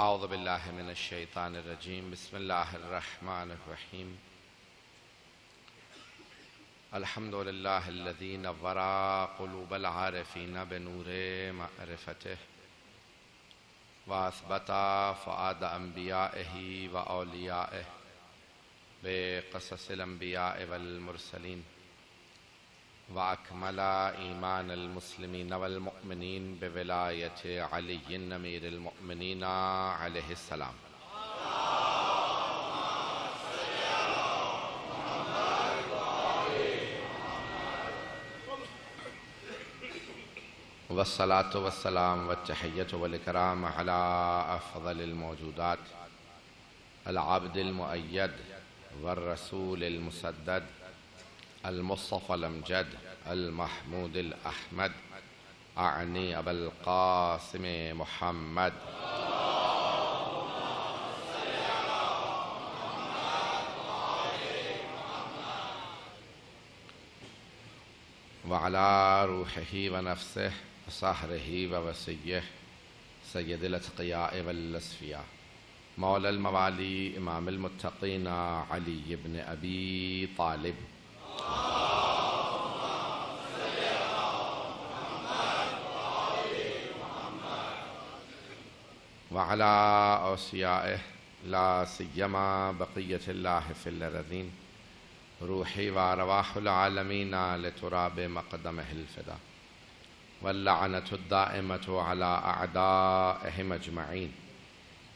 اعوذ باللہ من الشیطان الرجیم بسم اللہ الرحمن الرحیم الحمد للہ الذی نور قلوب العارفین بنور معرفتہ واثبت فؤاد انبیائہ واولیائہ بقصص الانبیاء والمرسلین وأكمل إيمان المسلمين والمؤمنين بولاية علي أمير المؤمنين عليه السلام والصلاة والسلام والتحية والإكرام على أفضل الموجودات العبد المؤيد والرسول المسدد المصطفى الأمجد المحمود الأحمد أعني أبا القاسم محمد وعلى روحه ونفسه وصهره ووصيه سيد الأتقياء والأصفياء مولى الموالي إمام المتقين علي بن أبي طالب وعلى أوصيائه لا سيما بقية الله في الأرضين روحي وأرواح العالمين لتراب مقدمه الفدا واللعنة الدائمة على أعدائهم أجمعين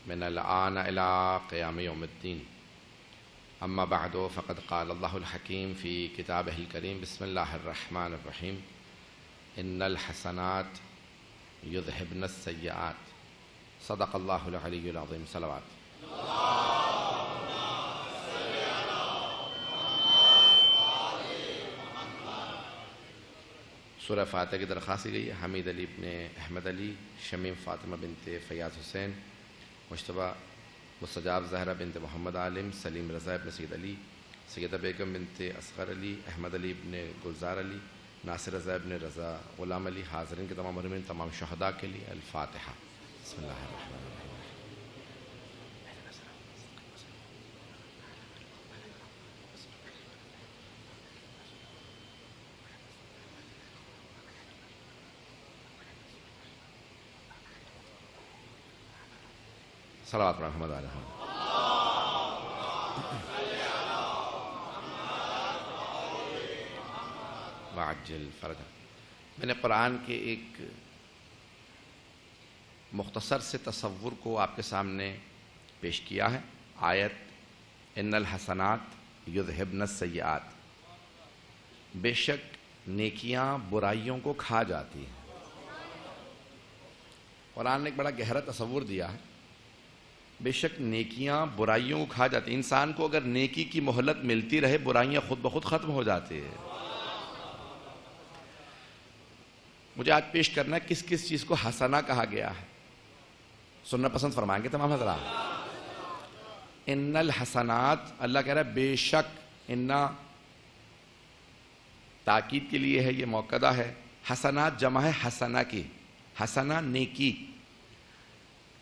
من الآن إلى قيام يوم الدين أما بعد فقد قال الله الحكيم في كتابه الكريم بسم الله الرحمن الرحيم إن الحسنات يذهبن السيئات صدق الله العلي العظيم صلوات سورہ فاتحہ کی درخواست کی گئی ہے حمید علی ابن احمد علی، شمیم فاطمہ بنت فیاض حسین، مشتبہ مستجاب زہرہ بنت محمد عالم، سلیم رضا ابن سید علی، سیدہ بیگم بنت اصغر علی، احمد علی ابن گلزار علی، ناصر رضا ابن رضا غلام علی، حاضرین کے تمام مرحومین، تمام شہداء کے لیے الفاتحہ۔ بسم اللہ الرحمن الرحیم۔ صلوات محمد علیہ وعجل فرجہ۔ میں نے قرآن کے ایک مختصر سے تصور کو آپ کے سامنے پیش کیا ہے۔ آیت ان الحسنات یذہبن السیئات، بے شک نیکیاں برائیوں کو کھا جاتی ہیں۔ قرآن نے ایک بڑا گہرا تصور دیا ہے، بے شک نیکیاں برائیوں کو کھا جاتی ہیں۔ انسان کو اگر نیکی کی مہلت ملتی رہے برائیاں خود بخود ختم ہو جاتی ہیں۔ مجھے آج پیش کرنا ہے کس کس چیز کو حسنہ کہا گیا ہے، سننا پسند فرمائیں گے تمام حضرات۔ ان الحسنات، اللہ کہہ رہا ہے بے شک، انا تاکید کے لیے ہے، یہ موقدہ ہے۔ حسنات جمع ہے حسنہ کی، حسنہ نیکی۔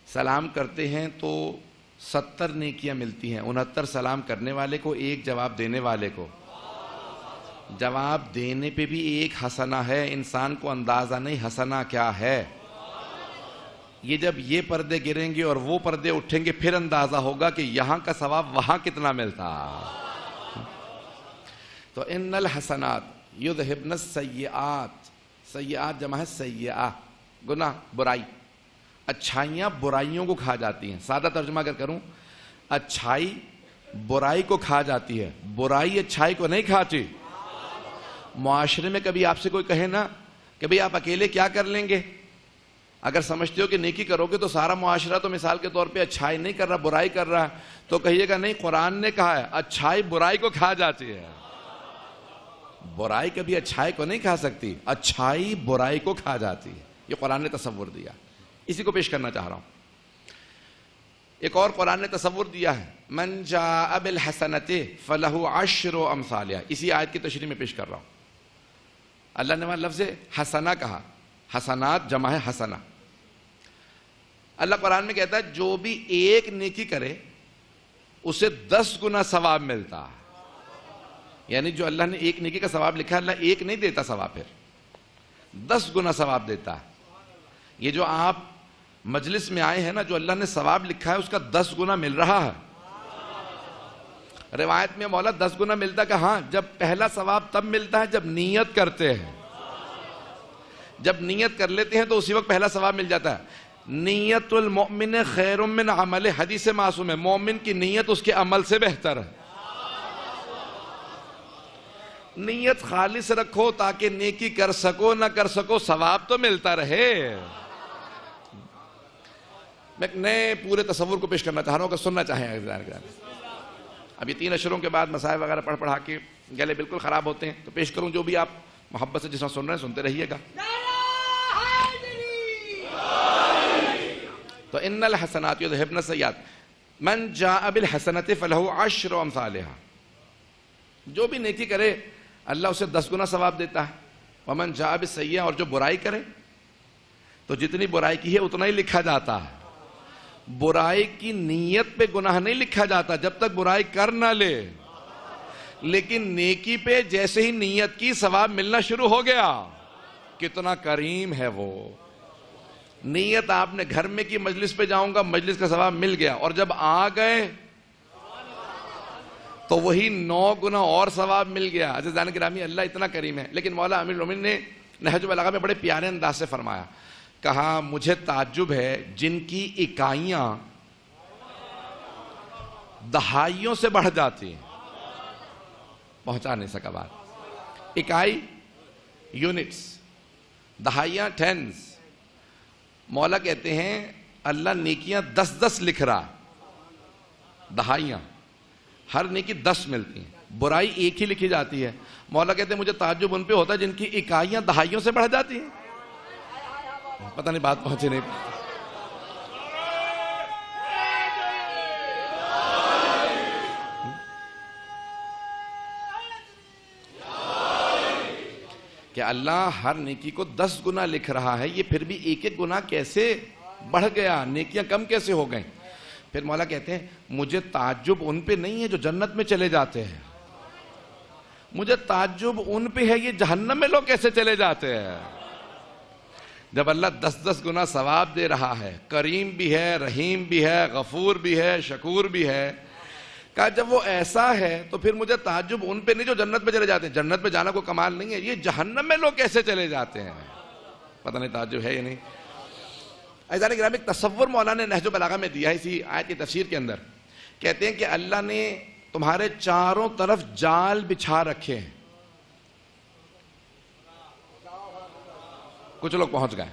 سلام کرتے ہیں تو 70 نیکیاں ملتی ہیں، 69 سلام کرنے والے کو، ایک جواب دینے والے کو۔ جواب دینے پہ بھی ایک حسنہ ہے، انسان کو اندازہ نہیں حسنہ کیا ہے۔ یہ جب یہ پردے گریں گے اور وہ پردے اٹھیں گے پھر اندازہ ہوگا کہ یہاں کا ثواب وہاں کتنا ملتا۔ تو ان الحسنات یذہبن السیئات، سیئات جمع ہے سیئہ، گناہ، برائی۔ اچھائیاں برائیوں کو کھا جاتی ہیں۔ سادہ ترجمہ اگر کروں، اچھائی برائی کو کھا جاتی ہے، برائی اچھائی کو نہیں کھاتی۔ معاشرے میں کبھی آپ سے کوئی کہے نا کہ بھئی آپ اکیلے کیا کر لیں گے، اگر سمجھتے ہو کہ نیکی کرو گے تو سارا معاشرہ تو مثال کے طور پہ اچھائی نہیں کر رہا، برائی کر رہا ہے، تو کہیے گا نہیں، قرآن نے کہا ہے اچھائی برائی کو کھا جاتی ہے۔ برائی کبھی اچھائی کو نہیں کھا سکتی، اچھائی برائی کو کھا جاتی ہے۔ یہ قرآن نے تصور دیا، اسی کو پیش کرنا چاہ رہا ہوں۔ ایک اور قرآن نے تصور دیا ہے، من جاء بالحسنۃ فلہ عشر امثالہا، اسی آیت کی تشریح میں پیش کر رہا ہوں۔ اللہ نے وہاں لفظ حسنہ کہا، حسنات جمع ہے حسنہ۔ اللہ قرآن میں کہتا ہے جو بھی ایک نیکی کرے اسے 10 گنا ثواب ملتا ہے. یعنی جو اللہ نے ایک نیکی کا ثواب لکھا ہے، اللہ ایک نہیں دیتا ثواب، پھر 10 گنا ثواب دیتا ہے. یہ جو آپ مجلس میں آئے ہیں نا، جو اللہ نے ثواب لکھا ہے اس کا 10 گنا مل رہا ہے. روایت میں مولا 10 گنا ملتا کہ ہاں، جب پہلا ثواب تب ملتا ہے جب نیت کرتے ہیں. جب نیت کر لیتے ہیں تو اسی وقت پہلا ثواب مل جاتا ہے. نیت المؤمن خیر من عمل، حدیث معصوم ہے، مومن کی نیت اس کے عمل سے بہتر ہے. نیت خالص رکھو تاکہ نیکی کر سکو نہ کر سکو ثواب تو ملتا رہے. میں ایک نئے پورے تصور کو پیش کرنا چاہ رہا ہوں کہ سننا چاہیں. اب یہ 3 اشروں کے بعد مسائل وغیرہ پڑھا کے گلے بالکل خراب ہوتے ہیں، تو پیش کروں جو بھی آپ محبت سے جس طرح سن رہے ہیں سنتے رہیے گا. تو ان الحسنات یذھبن السیئات من جاء بالحسنۃ فلہ 10 امثالھا. جو بھی نیکی کرے اللہ اسے 10 گنا ثواب دیتا ہے. ومن جاء بالسیئۃ، اور جو برائی کرے تو جتنی برائی کی ہے اتنا ہی لکھا جاتا ہے. برائی کی نیت پہ گناہ نہیں لکھا جاتا جب تک برائی کر نہ لے، لیکن نیکی پہ جیسے ہی نیت کی ثواب ملنا شروع ہو گیا. کتنا کریم ہے وہ. نیت آپ نے گھر میں کی مجلس پہ جاؤں گا، مجلس کا ثواب مل گیا، اور جب آ گئے تو وہی 9 گنا اور ثواب مل گیا. عزیزان گرامی، اللہ اتنا کریم ہے. لیکن مولا امیر المومنین نے نہج البلاغہ میں بڑے پیارے انداز سے فرمایا، کہا مجھے تعجب ہے جن کی اکائیاں دہائیوں سے بڑھ جاتی ہیں. پہنچا نہیں سکا بات. اکائی یونٹس، دہائیاں ٹینز. مولا کہتے ہیں اللہ نیکیاں 10 لکھ رہا، دہائیاں، ہر نیکی 10 ملتی ہیں، برائی ایک ہی لکھی جاتی ہے. مولا کہتے ہیں مجھے تعجب ان پہ ہوتا ہے جن کی اکائیاں دہائیوں سے بڑھ جاتی ہیں. پتہ نہیں بات پہنچی نہیں. کہ اللہ ہر نیکی کو 10 گنا لکھ رہا ہے، یہ پھر بھی ایک ایک گنا کیسے بڑھ گیا، نیکیاں کم کیسے ہو گئیں. پھر مولا کہتے ہیں مجھے تعجب ان پہ نہیں ہے جو جنت میں چلے جاتے ہیں، مجھے تعجب ان پہ ہے یہ جہنم میں لوگ کیسے چلے جاتے ہیں. جب اللہ 10 گنا ثواب دے رہا ہے، کریم بھی ہے، رحیم بھی ہے، غفور بھی ہے، شکور بھی ہے، کہا جب وہ ایسا ہے تو پھر مجھے تعجب ان پہ نہیں جو جنت میں چلے جاتے ہیں. جنت میں جانا کوئی کمال نہیں ہے، یہ جہنم میں لوگ کیسے چلے جاتے ہیں. پتہ نہیں تعجب ہے یا نہیں. عزیزان گرامی، ایک تصور مولا نے نہج البلاغہ میں دیا ہے اسی آیت کی تفسیر کے اندر. کہتے ہیں کہ اللہ نے تمہارے چاروں طرف جال بچھا رکھے ہیں. کچھ لوگ پہنچ گئے.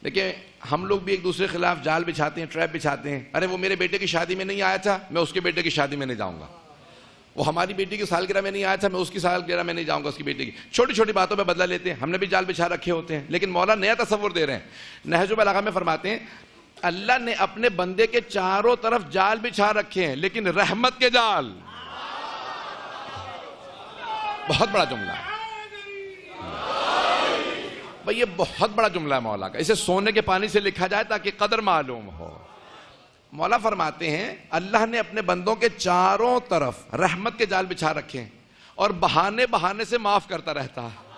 دیکھیں ہم لوگ بھی ایک دوسرے کے خلاف جال بچھاتے ہیں، ٹریپ بچھاتے ہیں. ارے وہ میرے بیٹے کی شادی میں نہیں آیا تھا، میں اس کے بیٹے کی شادی میں نہیں جاؤں گا. وہ ہماری بیٹی کی سالگرہ میں نہیں آیا تھا، میں اس کی سالگرہ میں نہیں جاؤں گا اس کی بیٹی کی. چھوٹی چھوٹی باتوں پہ بدلہ لیتے ہیں. ہم نے بھی جال بچھا رکھے ہوتے ہیں. لیکن مولا نیا تصور دے رہے ہیں. نہج البلاغہ میں فرماتے ہیں اللہ نے اپنے بندے کے چاروں طرف جال بچھا رکھے ہیں، لیکن رحمت کے جال. بہت بڑا جملہ ہے بھئی، یہ بہت بڑا جملہ ہے مولا کا. اسے سونے کے پانی سے لکھا جائے تاکہ قدر معلوم ہو. مولا فرماتے ہیں اللہ نے اپنے بندوں کے چاروں طرف رحمت کے جال بچھا رکھے ہیں، اور بہانے بہانے سے معاف کرتا رہتا ہے.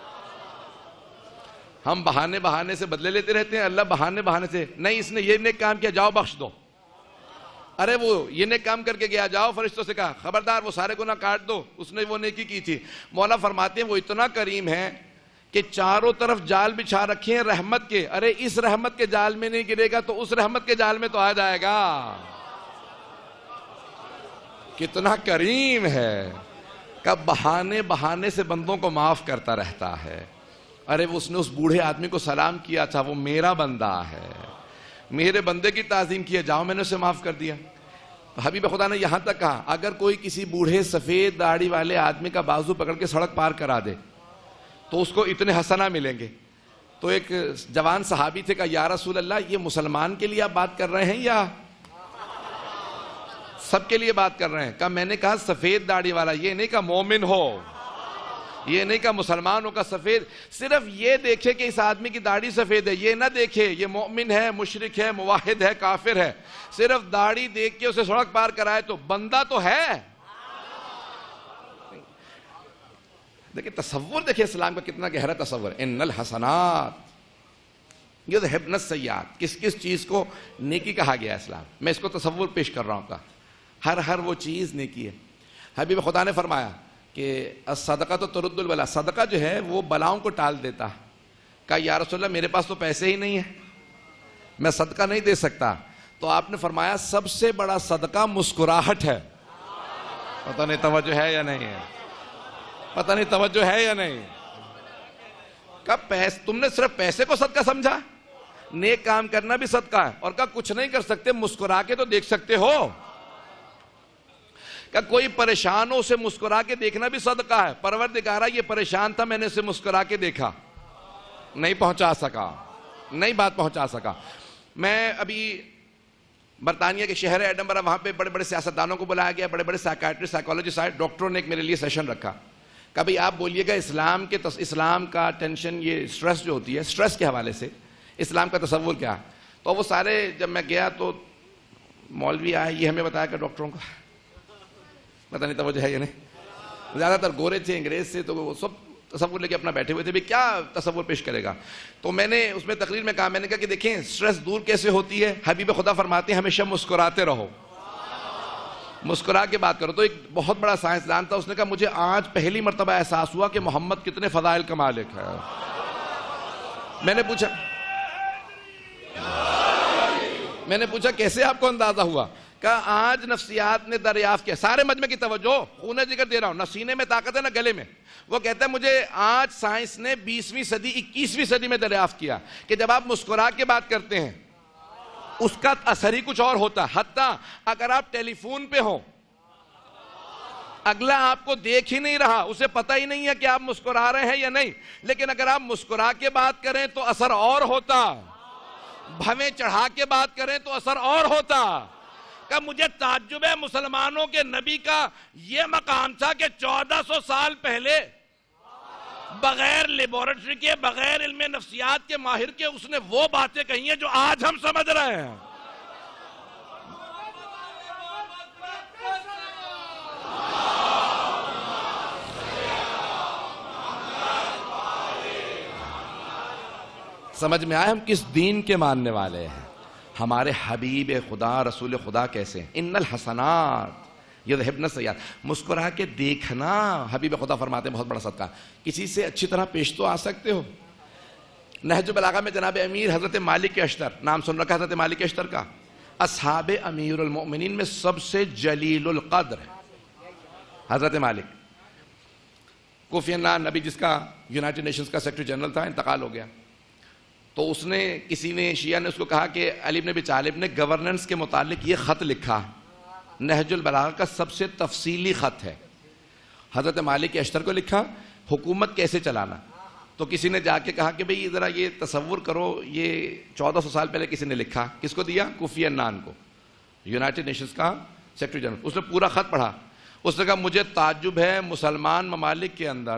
ہم بہانے بہانے سے بدلے لیتے رہتے ہیں، اللہ بہانے بہانے سے نہیں، اس نے یہ نیک کام کیا جاؤ بخش دو. ارے وہ یہ نیک کام کر کے گیا، جاؤ فرشتوں سے کہا خبردار وہ سارے گناہ کاٹ دو، اس نے وہ نیکی کی تھی. مولا فرماتے ہیں وہ اتنا کریم ہے کہ چاروں طرف جال بچھا رکھے ہیں رحمت کے. ارے اس رحمت کے جال میں نہیں گرے گا تو اس رحمت کے جال میں تو آ جائے گا. کتنا کریم ہے کہ بہانے بہانے سے بندوں کو معاف کرتا رہتا ہے. ارے اس نے اس بوڑھے آدمی کو سلام کیا تھا، وہ میرا بندہ ہے، میرے بندے کی تعظیم کیا، جاؤ میں نے اسے معاف کر دیا. حبیب خدا نے یہاں تک کہا اگر کوئی کسی بوڑھے سفید داڑھی والے آدمی کا بازو پکڑ کے سڑک پار کرا دے تو اس کو اتنے حسنہ ملیں گے. تو ایک جوان صحابی تھے، کہا یا رسول اللہ یہ مسلمان کے لیے آپ بات کر رہے ہیں یا سب کے لیے بات کر رہے ہیں؟ کہا میں نے کہا سفید داڑھی والا، یہ نہیں کہا مومن ہو. یہ نہیں کہا مسلمانوں کا سفید، صرف یہ دیکھے کہ اس آدمی کی داڑھی سفید ہے، یہ نہ دیکھے یہ مومن ہے، مشرک ہے، موحد ہے، کافر ہے، صرف داڑھی دیکھ کے اسے سڑک پار کرائے تو بندہ تو ہے۔ دیکھیں تصور، دیکھیں اسلام کا کتنا گہرا تصور ہے۔ ان الحسنات یذھبن السیئات، کس کس چیز کو نیکی کہا گیا ہے اسلام میں، اس کو تصور پیش کر رہا ہوں کا ہر وہ چیز نیکی ہے۔ حبیب خدا نے فرمایا کہ الصدقہ تو ترد البلا، صدقہ جو ہے وہ بلاؤں کو ٹال دیتا۔ کہا یا رسول اللہ میرے پاس تو پیسے ہی نہیں ہیں، میں صدقہ نہیں دے سکتا۔ تو آپ نے فرمایا سب سے بڑا صدقہ مسکراہٹ ہے۔ پتہ نہیں توجہ ہے یا نہیں ہے، پتہ نہیں توجہ ہے یا نہیں۔ کب تم نے صرف پیسے کو صدقہ سمجھا؟ نیک کام کرنا بھی صدقہ ہے۔ اور کہا کچھ نہیں کر سکتے، مسکرا کے تو دیکھ سکتے ہو۔ کہ کوئی پریشان ہو اسے مسکرا کے دیکھنا بھی صدقہ ہے۔ پروردگارہ یہ پریشان تھا، میں نے اسے مسکرا کے دیکھا، نہیں پہنچا سکا، نہیں بات پہنچا سکا۔ میں ابھی برطانیہ کے شہر ایڈنبرا، وہاں پہ بڑے بڑے سیاستدانوں کو بلایا گیا، بڑے بڑے سائیکیٹرسٹ، سائیکالوجسٹ آئے، ڈاکٹروں نے ایک میرے لیے سیشن رکھا۔ کہ بھئی آپ بولیے گا اسلام کا ٹینشن، یہ سٹریس جو ہوتی ہے، سٹریس کے حوالے سے اسلام کا تصور کیا ہے؟ تو وہ سارے، جب میں گیا تو مولوی آئے، یہ ہمیں بتایا کہ ڈاکٹروں کا پتہ نہیں توجہ ہے یا نہیں، زیادہ تر گورے تھے، انگریز سے، تو وہ سب تصور لے کے اپنا بیٹھے ہوئے تھے، بھی کیا تصور پیش کرے گا۔ تو میں نے اس میں تقریر میں کہا، میں نے کہا کہ دیکھیں سٹریس دور کیسے ہوتی ہے، حبیب خدا فرماتے ہیں ہمیشہ مسکراتے رہو، مسکرا کے بات کرو۔ تو ایک بہت بڑا سائنسدان تھا، اس نے کہا مجھے آج پہلی مرتبہ احساس ہوا کہ محمد کتنے فضائل کا مالک ہے۔ میں نے پوچھا کیسے آپ کو اندازہ ہوا؟ کہا آج نفسیات نے دریافت کیا، سارے مجمع کی توجہ، خون جگر دے رہا ہوں، نہ سینے میں طاقت ہے نہ گلے میں۔ وہ کہتا ہے مجھے آج سائنس نے 20ویں صدی 21ویں صدی میں دریافت کیا کہ جب آپ مسکرا کے بات کرتے ہیں اس کا اثر ہی کچھ اور ہوتا ہے۔ حتیٰ اگر آپ ٹیلی فون پہ ہوں، اگلا آپ کو دیکھ ہی نہیں رہا، اسے پتہ ہی نہیں ہے کہ آپ مسکرا رہے ہیں یا نہیں، لیکن اگر آپ مسکرا کے بات کریں تو اثر اور ہوتا، بھویں چڑھا کے بات کریں تو اثر اور ہوتا۔ کہ مجھے تعجب ہے مسلمانوں کے نبی کا یہ مقام تھا کہ 1400 سال پہلے بغیر لیبارٹری کے، بغیر علم نفسیات کے ماہر کے، اس نے وہ باتیں کہی ہیں جو آج ہم سمجھ رہے ہیں۔ سمجھ میں آئے ہم کس دین کے ماننے والے ہیں؟ ہمارے حبیب خدا، رسول خدا کیسے ہیں؟ ان الحسنات یذھبن السیئات، مسکرا کے دیکھنا حبیب خدا فرماتے ہیں بہت بڑا صدقہ۔ کسی سے اچھی طرح پیش تو آ سکتے ہو۔ نہج البلاغہ میں جناب امیر حضرت مالک اشتر، نام سن رکھا حضرت مالک اشتر کا، اصحاب امیر المؤمنین میں سب سے جلیل القدر حضرت مالک، کوفی عنان، نبی جس کا یونائٹڈ نیشنز کا سیکرٹری جنرل تھا، انتقال ہو گیا۔ تو اس نے، کسی نے، شیعہ نے اس کو کہا کہ علی بن ابی طالب نے گورننس کے متعلق یہ خط لکھا، نہج البلاغہ کا سب سے تفصیلی خط ہے، حضرت مالک اشتر کو لکھا، حکومت کیسے چلانا۔ تو کسی نے جا کے کہا کہ بھئی ذرا یہ تصور کرو، یہ 1400 سال پہلے کسی نے لکھا، کس کو دیا؟ کوفی عنان کو، یونائٹڈ نیشنز کا سیکرٹری جنرل۔ اس نے پورا خط پڑھا، اس نے کہا مجھے تعجب ہے مسلمان ممالک کے اندر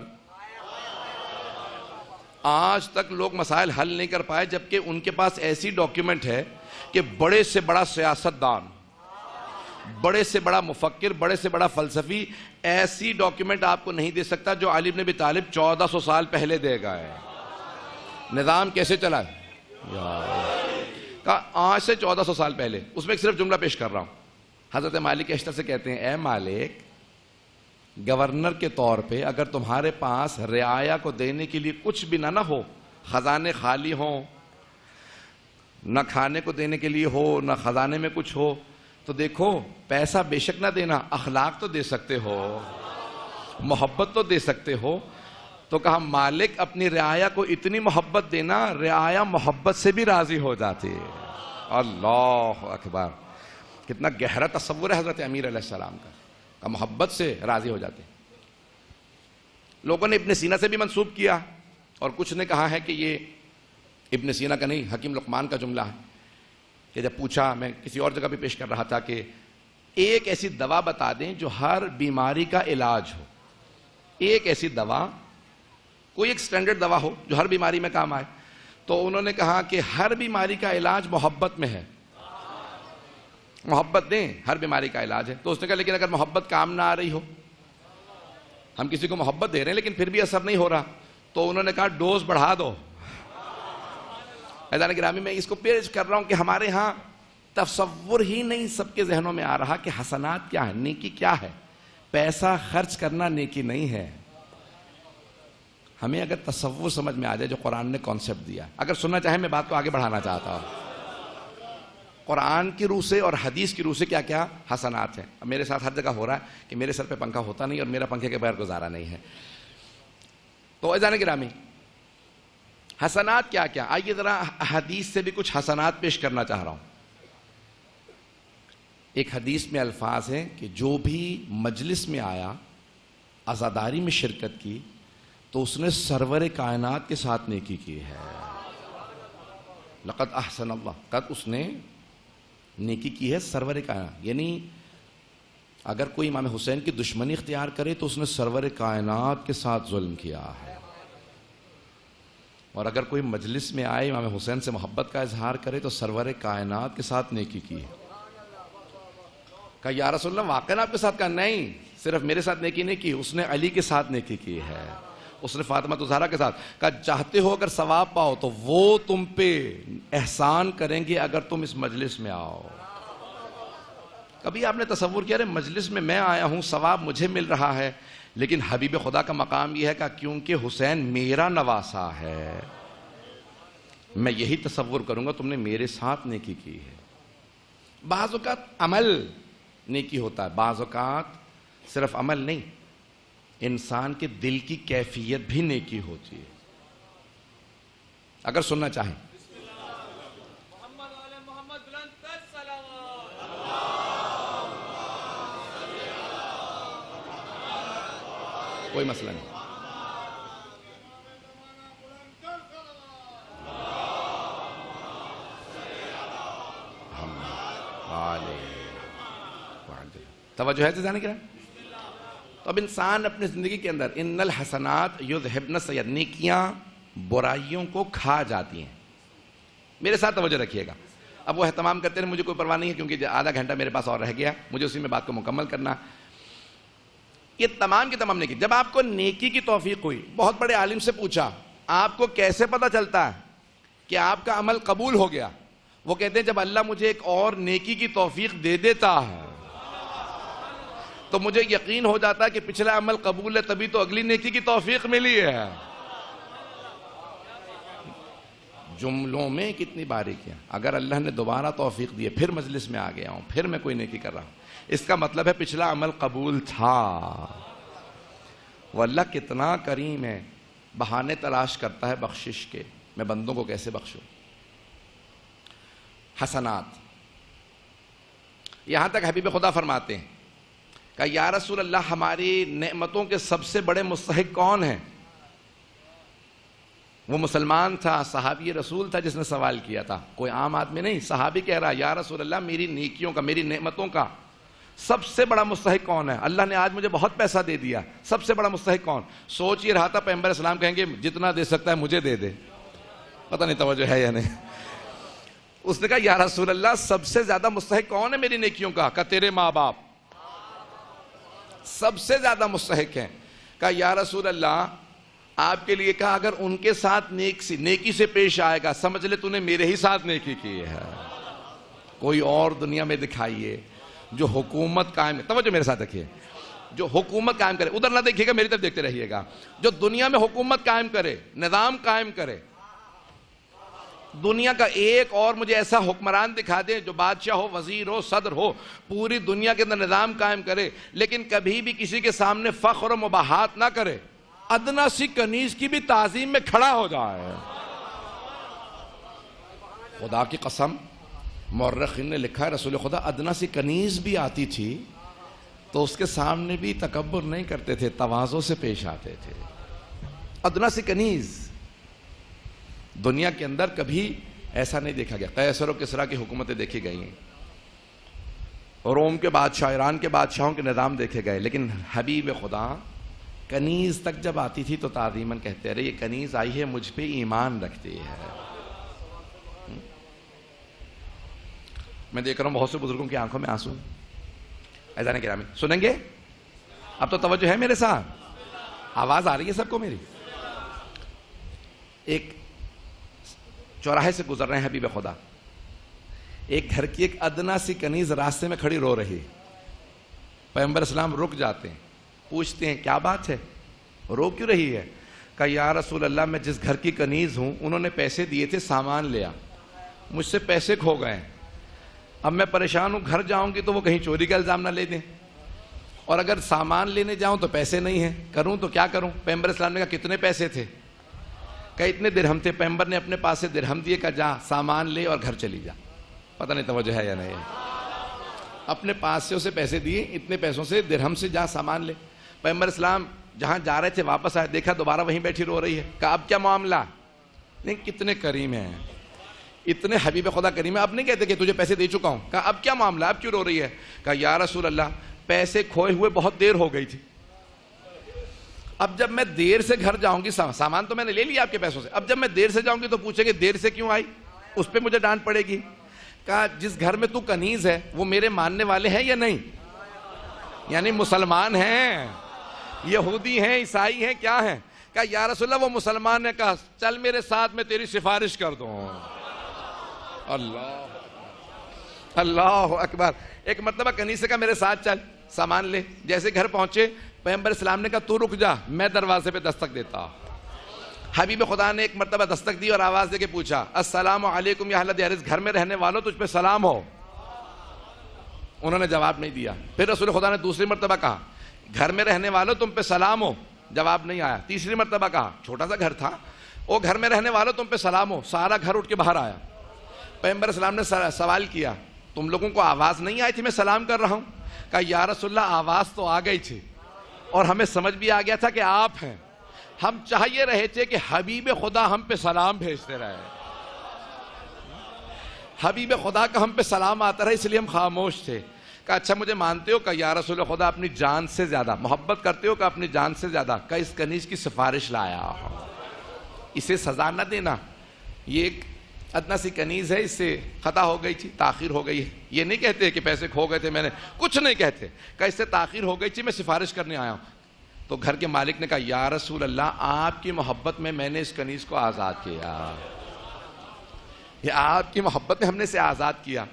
آج تک لوگ مسائل حل نہیں کر پائے، جبکہ ان کے پاس ایسی ڈاکیومنٹ ہے کہ بڑے سے بڑا سیاستدان، بڑے سے بڑا مفکر، بڑے سے بڑا فلسفی ایسی ڈاکیومنٹ آپ کو نہیں دے سکتا جو علی بن ابی طالب 1400 سال پہلے دے گا ہے۔ نظام کیسے چلا ہے؟ کہا آج سے 1400 سال پہلے۔ اس میں ایک صرف جملہ پیش کر رہا ہوں۔ حضرت مالک اشتر سے کہتے ہیں اے مالک، گورنر کے طور پہ اگر تمہارے پاس رعایا کو دینے کے لیے کچھ بھی نہ ہو، خزانے خالی ہوں، نہ کھانے کو دینے کے لیے ہو، نہ خزانے میں کچھ ہو، تو دیکھو پیسہ بے شک نہ دینا، اخلاق تو دے سکتے ہو، محبت تو دے سکتے ہو۔ تو کہا مالک اپنی رعایا کو اتنی محبت دینا، رعایا محبت سے بھی راضی ہو جاتی ہے۔ اللہ اکبر، کتنا گہرا تصور ہے حضرت امیر علیہ السلام کا، محبت سے راضی ہو جاتے ہیں۔ لوگوں نے ابن سینا سے بھی منسوب کیا، اور کچھ نے کہا ہے کہ یہ ابن سینا کا نہیں، حکیم لقمان کا جملہ ہے کہ جب پوچھا، میں کسی اور جگہ بھی پیش کر رہا تھا کہ ایک ایسی دوا بتا دیں جو ہر بیماری کا علاج ہو، ایک ایسی دوا کوئی ایک سٹینڈرڈ دوا ہو جو ہر بیماری میں کام آئے. تو انہوں نے کہا کہ ہر بیماری کا علاج محبت میں ہے, محبت دیں, ہر بیماری کا علاج ہے. تو اس نے کہا لیکن اگر محبت کام نہ آ رہی ہو, ہم کسی کو محبت دے رہے ہیں لیکن پھر بھی اثر نہیں ہو رہا, تو انہوں نے کہا ڈوز بڑھا دو. عزیزان گرامی, میں اس کو پیش کر رہا ہوں کہ ہمارے ہاں تصور ہی نہیں سب کے ذہنوں میں آ رہا کہ حسنات کیا ہے, نیکی کیا ہے. پیسہ خرچ کرنا نیکی نہیں ہے. ہمیں اگر تصور سمجھ میں آ جائے جو قرآن نے کانسیپٹ دیا, اگر سننا چاہیں میں بات کو آگے بڑھانا چاہتا ہوں. قرآن کی روح سے اور حدیث کی روح سے کیا کیا حسنات ہیں. اب میرے ساتھ ہر جگہ ہو رہا ہے کہ میرے سر پہ پنکھا ہوتا نہیں اور میرا پنکھے کے بغیر گزارا نہیں ہے. تو عزیزان گرامی, حسنات کیا کیا, آئیے ذرا حدیث سے بھی کچھ حسنات پیش کرنا چاہ رہا ہوں. ایک حدیث میں الفاظ ہیں کہ جو بھی مجلس میں آیا, عزاداری میں شرکت کی, تو اس نے سرور کائنات کے ساتھ نیکی کی ہے. لقد احسن اللہ, قد اس نے نیکی کی ہے سرور کائنات. یعنی اگر کوئی امام حسین کی دشمنی اختیار کرے تو اس نے سرور کائنات کے ساتھ ظلم کیا ہے. اور اگر کوئی مجلس میں آئے امام حسین سے محبت کا اظہار کرے تو سرور کائنات کے ساتھ نیکی کی ہے. کہا یا رسول اللہ واقعا آپ کے ساتھ؟ کہا نہیں, صرف میرے ساتھ نیکی نہیں کی, اس نے علی کے ساتھ نیکی کی ہے, اس نے فاطمہ زہرا کے ساتھ. کہا چاہتے ہو اگر ثواب پاؤ تو وہ تم پہ احسان کریں گے اگر تم اس مجلس میں آؤ. کبھی آپ نے تصور کیا رہے مجلس میں میں آیا ہوں, ثواب مجھے مل رہا ہے, لیکن حبیب خدا کا مقام یہ ہے کہ کیونکہ حسین میرا نواسا ہے, میں یہی تصور کروں گا تم نے میرے ساتھ نیکی کی ہے. بعض اوقات عمل نیکی ہوتا ہے, بعض اوقات صرف عمل نہیں, انسان کے دل کی کیفیت بھی نیکی ہوتی ہے. اگر سننا چاہیں کوئی مسئلہ نہیں. توجہ ہے جانے کیا. تو اب انسان اپنی زندگی کے اندر ان الحسنات یذہبن السیئات, نیکیاں برائیوں کو کھا جاتی ہیں. میرے ساتھ توجہ رکھیے گا. اب وہ اہتمام کرتے ہیں, مجھے کوئی پرواہ نہیں ہے کیونکہ آدھا گھنٹہ میرے پاس اور رہ گیا, مجھے اسی میں بات کو مکمل کرنا. یہ تمام کی تمام نیکی, جب آپ کو نیکی کی توفیق ہوئی, بہت بڑے عالم سے پوچھا آپ کو کیسے پتہ چلتا ہے کہ آپ کا عمل قبول ہو گیا؟ وہ کہتے ہیں جب اللہ مجھے ایک اور نیکی کی توفیق دے دیتا ہے تو مجھے یقین ہو جاتا ہے کہ پچھلا عمل قبول ہے, تبھی تو اگلی نیکی کی توفیق ملی ہے. جملوں میں کتنی باریکیاں. اگر اللہ نے دوبارہ توفیق دی ہے, پھر مجلس میں آ گیا ہوں, پھر میں کوئی نیکی کر رہا ہوں, اس کا مطلب ہے پچھلا عمل قبول تھا. وہ اللہ کتنا کریم ہے, بہانے تلاش کرتا ہے بخشش کے, میں بندوں کو کیسے بخشوں. حسنات, یہاں تک حبیب خدا فرماتے ہیں کہ یا رسول اللہ ہماری نعمتوں کے سب سے بڑے مستحق کون ہیں؟ وہ مسلمان تھا, صحابی رسول تھا جس نے سوال کیا تھا, کوئی عام آدمی نہیں. صحابی کہہ رہا یا رسول اللہ میری نیکیوں کا, میری نعمتوں کا سب سے بڑا مستحق کون ہے؟ اللہ نے آج مجھے بہت پیسہ دے دیا, سب سے بڑا مستحق کون؟ سوچ ہی رہا تھا پیغمبر اسلام کہیں گے جتنا دے سکتا ہے مجھے دے دے. پتہ نہیں توجہ ہے یا نہیں. اس نے کہا یا رسول اللہ سب سے زیادہ مستحق کون ہے میری نیکیوں کا؟ کہا تیرے ماں باپ سب سے زیادہ مستحق ہیں. کہا یا رسول اللہ آپ کے لیے, کہا اگر ان کے ساتھ نیکی سے پیش آئے گا سمجھ لے تو نے میرے ہی ساتھ نیکی کی ہے. کوئی اور دنیا میں دکھائیے جو حکومت قائم, توجہ میرے ساتھ رکھیے, جو حکومت قائم کرے, ادھر نہ دیکھیے گا میری طرف دیکھتے رہیے گا, جو دنیا میں حکومت قائم کرے, نظام قائم کرے, دنیا کا ایک اور مجھے ایسا حکمران دکھا دیں جو بادشاہ ہو, وزیر ہو, صدر ہو, پوری دنیا کے اندر نظام قائم کرے لیکن کبھی بھی کسی کے سامنے فخر و مباحات نہ کرے, ادنا سی کنیز کی بھی تعظیم میں کھڑا ہو جائے. خدا کی قسم مورخین نے لکھا ہے رسول خدا ادنا سی کنیز بھی آتی تھی تو اس کے سامنے بھی تکبر نہیں کرتے تھے, تواضع سے پیش آتے تھے. ادنا سی کنیز دنیا کے اندر کبھی ایسا نہیں دیکھا گیا. قیصر و کسریٰ کی حکومتیں دیکھی گئی ہیں, روم کے بادشاہ, ایران کے بادشاہوں کے نظام دیکھے گئے, لیکن حبیب خدا کنیز تک جب آتی تھی تو تعظیماً کہتے ارے یہ کنیز آئی ہے مجھ پہ ایمان رکھتی ہے. میں دیکھ رہا ہوں بہت سے بزرگوں کی آنکھوں میں آنسو. ایذان گرامی سنیں گے؟ اب تو توجہ ہے میرے ساتھ؟ آواز آ رہی ہے سب کو میری؟ ایک چوراہے سے گزر رہے ہیں حبیب خدا, ایک گھر کی ایک ادنا سی کنیز راستے میں کھڑی رو رہی. پیغمبر اسلام رک جاتے ہیں, پوچھتے ہیں کیا بات ہے, رو کیوں رہی ہے؟ کہا یا رسول اللہ میں جس گھر کی کنیز ہوں انہوں نے پیسے دیے تھے, سامان لیا, مجھ سے پیسے کھو گئے, اب میں پریشان ہوں, گھر جاؤں گی تو وہ کہیں چوری کا الزام نہ لے دیں, اور اگر سامان لینے جاؤں تو پیسے نہیں ہیں, کروں تو کیا کروں؟ پیغمبر اسلام نے کہا کتنے پیسے تھے؟ کہا اتنے درہم تھے. پیغمبر نے اپنے پاس سے درہم دیے, کہا جا سامان لے اور گھر چلی جا. پتہ نہیں توجہ ہے یا نہیں. اپنے پاس سے اسے پیسے دیے, اتنے پیسوں سے درہم سے جا سامان لے. پیغمبر اسلام جہاں جا رہے تھے واپس آئے, دیکھا دوبارہ وہیں بیٹھی رو رہی ہے. کہا اب کیا معاملہ؟ نہیں کتنے کریم ہیں, اتنے حبیب خدا کریم ہے, اب نہیں کہتے کہ تجھے پیسے دے چکا ہوں. کہا اب کیا معاملہ, اب کیوں رو رہی ہے؟ کہا یا رسول اللہ پیسے کھوئے ہوئے بہت دیر ہو گئی تھی, اب جب میں دیر سے گھر جاؤں گی, سامان تو میں نے لے لیا آپ کے پیسوں سے, اب جب میں دیر سے جاؤں گی تو پوچھیں گے دیر سے کیوں آئی, اس پہ مجھے ڈانٹ پڑے گی. کہا جس گھر میں تو کنیز ہے وہ میرے ماننے والے ہیں یا نہیں؟ یعنی مسلمان ہیں, یہودی ہیں, عیسائی ہیں, کیا ہیں؟ کہا یا رسول اللہ وہ مسلمان ہے. کہا چل میرے ساتھ میں تیری سفارش کر دوں. اللہ اکبر. ایک مرتبہ کنیز سے کہا میرے ساتھ چل سامان لے. جیسے گھر پہنچے پیغمبر اسلام نے کہا تو رک جا, میں دروازے پہ دستک دیتا. حبیب خدا نے ایک مرتبہ دستک دی اور آواز دے کے پوچھا السلام علیکم یا اہل دیارس, گھر میں رہنے والوں تجھ پہ سلام ہو. انہوں نے جواب نہیں دیا. پھر رسول خدا نے دوسری مرتبہ کہا گھر میں رہنے والوں تم پہ سلام ہو, جواب نہیں آیا. تیسری مرتبہ کہا, چھوٹا سا گھر تھا, او گھر میں رہنے والوں تم پہ سلام ہو. سارا گھر اٹھ کے باہر آیا. پیغمبر اسلام نے سوال کیا تم لوگوں کو آواز نہیں آئی تھی میں سلام کر رہا ہوں؟ کہا یا رسول اللہ آواز تو آ گئی تھی اور ہمیں سمجھ بھی آ گیا تھا کہ آپ ہیں, ہم چاہیے رہے تھے کہ حبیب خدا ہم پہ سلام بھیجتے رہے. حبیب خدا کا ہم پہ سلام آتا رہا اس لیے ہم خاموش تھے. کہا اچھا مجھے مانتے ہو؟ کہا یا رسول خدا اپنی جان سے زیادہ محبت کرتے ہو؟ کہا اپنی جان سے زیادہ. کہا اس کنیز کی سفارش لایا, اسے سزا نہ دینا, یہ ایک ادنا سی کنیز ہے, اس سے خطا ہو گئی تھی, تاخیر ہو گئی ہے. یہ نہیں کہتے کہ پیسے کھو گئے تھے میں نے, کچھ نہیں کہتے. کہا اس سے تاخیر ہو گئی تھی میں سفارش کرنے آیا ہوں. تو گھر کے مالک نے کہا یا رسول اللہ آپ کی محبت میں نے اس کنیز کو آزاد کیا, یہ آپ کی محبت میں ہم نے اسے آزاد کیا.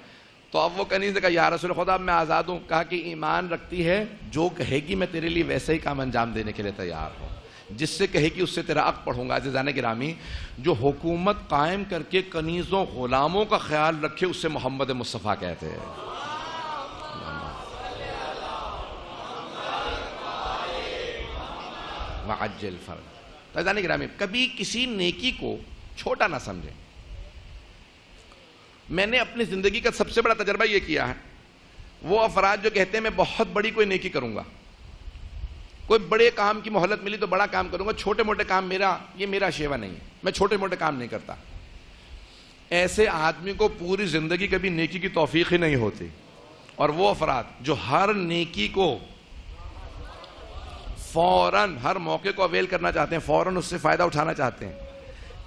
تو اب وہ کنیز نے کہا یا رسول خدا اب میں آزاد ہوں. کہا کہ ایمان رکھتی ہے, جو کہے گی میں تیرے لیے ویسے ہی کام انجام دینے کے لیے تیار ہوں, جس سے کہے گی اس سے تیرا حق پڑھوں گا. عزیزان گرامی جو حکومت قائم کر کے کنیزوں غلاموں کا خیال رکھے اسے محمد مصطفیٰ کہتے ہیں. وعجل فرج. عزیزان گرامی کبھی کسی نیکی کو چھوٹا نہ سمجھیں. میں نے اپنی زندگی کا سب سے بڑا تجربہ یہ کیا ہے, وہ افراد جو کہتے ہیں میں بہت بڑی کوئی نیکی کروں گا, کوئی بڑے کام کی مہلت ملی تو بڑا کام کروں گا, چھوٹے موٹے کام یہ میرا شیوا نہیں ہے, میں چھوٹے موٹے کام نہیں کرتا. ایسے آدمی کو پوری زندگی کبھی نیکی کی توفیق ہی نہیں ہوتی. اور وہ افراد جو ہر نیکی کو فوراً ہر موقع کو اویل کرنا چاہتے ہیں, فوراً اس سے فائدہ اٹھانا چاہتے ہیں,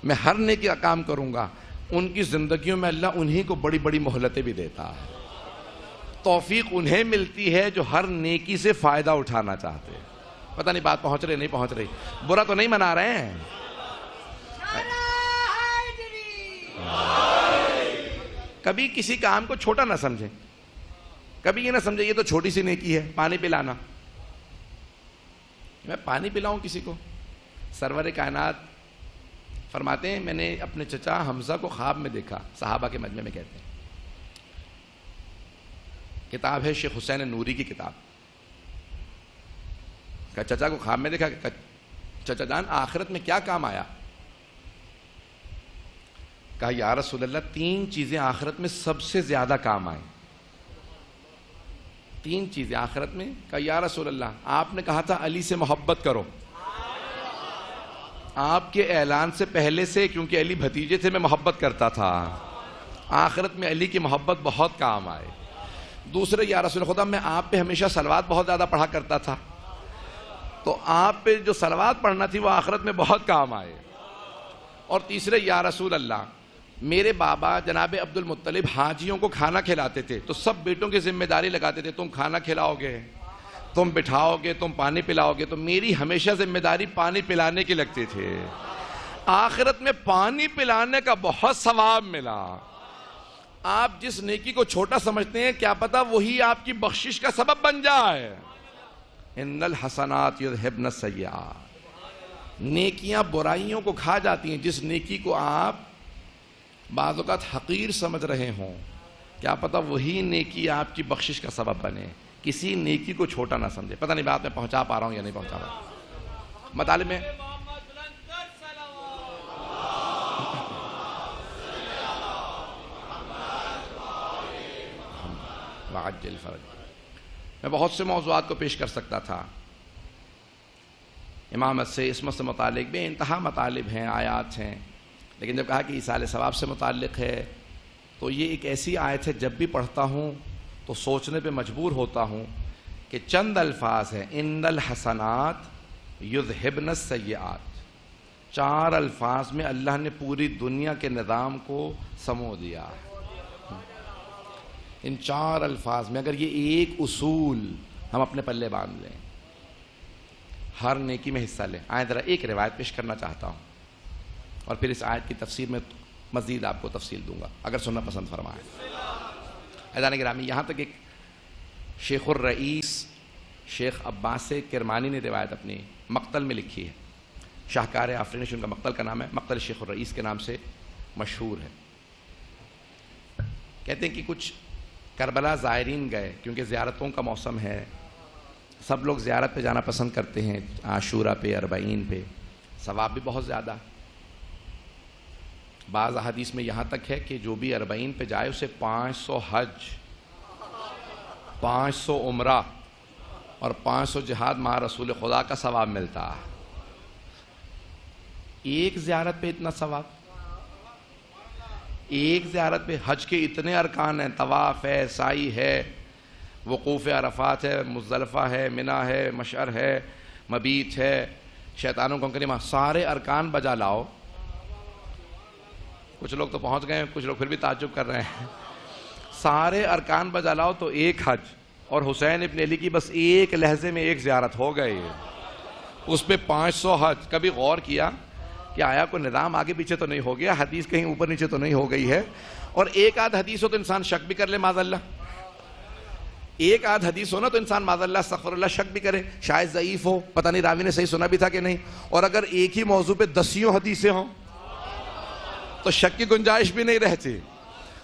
میں ہر نیکی کا کام کروں گا, ان کی زندگیوں میں اللہ انہی کو بڑی بڑی مہلتیں بھی دیتا ہے. توفیق انہیں ملتی ہے جو ہر نیکی سے فائدہ اٹھانا چاہتے ہیں. پتہ نہیں بات پہنچ رہی نہیں پہنچ رہی, برا تو نہیں منا رہے ہیں. کبھی کسی کام کو چھوٹا نہ سمجھیں, کبھی یہ نہ سمجھیں یہ تو چھوٹی سی نیکی ہے پانی پلانا. میں پانی پلاؤں کسی کو؟ سرور کائنات فرماتے ہیں میں نے اپنے چچا حمزہ کو خواب میں دیکھا, صحابہ کے مجمع میں کہتے ہیں, کتاب ہے شیخ حسین نوری کی کتاب. کہ چچا کو خواب میں دیکھا کہ چچا جان آخرت میں کیا کام آیا؟ کہا یا رسول اللہ 3 چیزیں آخرت میں سب سے زیادہ کام آئیں. 3 چیزیں آخرت میں. کہا یا رسول اللہ آپ نے کہا تھا علی سے محبت کرو, آپ کے اعلان سے پہلے سے کیونکہ علی بھتیجے تھے میں محبت کرتا تھا, آخرت میں علی کی محبت بہت کام آئے. دوسرے یا رسول خدا میں آپ پہ ہمیشہ صلوات بہت زیادہ پڑھا کرتا تھا. تو آپ پہ جو صلوات پڑھنا تھی وہ آخرت میں بہت کام آئے. اور تیسرے یا رسول اللہ میرے بابا جناب عبد المطلب حاجیوں کو کھانا کھلاتے تھے تو سب بیٹوں کی ذمہ داری لگاتے تھے, تم کھانا کھلاؤ گے, تم بٹھاؤ گے, تم پانی پلاؤ گے. تو میری ہمیشہ ذمہ داری پانی پلانے کی لگتی تھی. آخرت میں پانی پلانے کا بہت ثواب ملا. آپ جس نیکی کو چھوٹا سمجھتے ہیں کیا پتہ وہی آپ کی بخشش کا سبب بن جائے. ان الحسنات یذہبن السیئات. نیکیاں برائیوں کو کھا جاتی ہیں. جس نیکی کو آپ بعض اوقات حقیر سمجھ رہے ہوں کیا پتہ وہی نیکی آپ کی بخشش کا سبب بنے. کسی نیکی کو چھوٹا نہ سمجھے. پتہ نہیں بات میں پہنچا پا رہا ہوں یا نہیں پہنچا پا رہا ہوں. مطالب میں وعجل فرج. میں بہت سے موضوعات کو پیش کر سکتا تھا. امامت سے عصمت سے متعلق بے انتہا مطالب ہیں, آیات ہیں, لیکن جب کہا کہ ایصال ثواب سے متعلق ہے تو یہ ایک ایسی آیت ہے جب بھی پڑھتا ہوں تو سوچنے پہ مجبور ہوتا ہوں کہ چند الفاظ ہیں. ان الحسنات یذہبن السیئات. 4 الفاظ میں اللہ نے پوری دنیا کے نظام کو سمو دیا. ان 4 الفاظ میں اگر یہ ایک اصول ہم اپنے پلے باندھ لیں, ہر نیکی میں حصہ لیں. آئیں ذرا ایک روایت پیش کرنا چاہتا ہوں اور پھر اس آیت کی تفسیر میں مزید آپ کو تفصیل دوں گا اگر سننا پسند فرمائیں. عزیزان گرامی, یہاں تک ایک شیخ الرئیس شیخ عباس کرمانی نے روایت اپنی مقتل میں لکھی ہے. شاہکار آفرینش ان کا مقتل کا نام ہے. مقتل شیخ الرئیس کے نام سے مشہور ہے. کہتے ہیں کہ کچھ کربلا زائرین گئے کیونکہ زیارتوں کا موسم ہے, سب لوگ زیارت پہ جانا پسند کرتے ہیں. عاشورہ پہ, اربعین پہ ثواب بھی بہت زیادہ. بعض احادیث میں یہاں تک ہے کہ جو بھی اربعین پہ جائے اسے 500 حج, 500 عمرہ اور 500 جہاد مع رسول خدا کا ثواب ملتا ہے. ایک زیارت پہ اتنا ثواب, ایک زیارت پہ. حج کے اتنے ارکان ہیں, طواف ہے, سعی ہے, وقوف عرفات ہے, مزدلفہ ہے, منی ہے, مشعر ہے, مبیت ہے, شیطانوں کو کنکریمہ, سارے ارکان بجا لاؤ. کچھ لوگ تو پہنچ گئے ہیں, کچھ لوگ پھر بھی تعجب کر رہے ہیں. سارے ارکان بجا لاؤ تو ایک حج, اور حسین ابن علی کی بس ایک لحظے میں ایک زیارت ہو گئی, اس پہ 500 حج. کبھی غور کیا کہ آیا کوئی نظام آگے پیچھے تو نہیں ہو گیا, حدیث کہیں اوپر نیچے تو نہیں ہو گئی ہے؟ اور ایک آدھ حدیث ہو تو انسان شک بھی کر لے معاذ اللہ. ایک آدھ حدیث ہو نا تو انسان معاذ اللہ استغفر اللہ شک بھی کرے, شاید ضعیف ہو, پتہ نہیں راوی نے صحیح سنا بھی تھا کہ نہیں. اور اگر ایک ہی موضوع پہ 10 حدیثیں ہوں تو شک کی گنجائش بھی نہیں رہتی.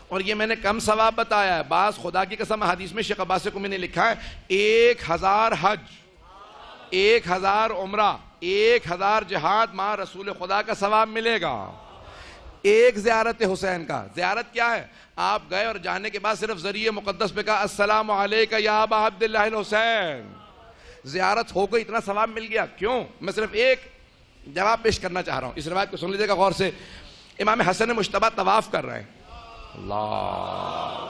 اور یہ میں نے کم ثواب بتایا ہے. بعض خدا کی قسم حدیث میں شیخ عباس کو میں نے لکھا ہے 1000 حج, 1000 عمرہ, 1000 جہاد مع رسول خدا کا ثواب ملے گا. ایک زیارت حسین کا. زیارت کیا ہے؟ آپ گئے اور جانے کے بعد صرف ذریعہ مقدس پہ کہا السلام علیکہ یا ابا عبداللہ الحسین. زیارت ہو گئی, اتنا ثواب مل گیا. کیوں؟ میں صرف ایک جواب پیش کرنا چاہ رہا ہوں. اس روایت کو سن لیجیے گا غور سے. امام حسن مجتبیٰ طواف کر رہے ہیں. اللہ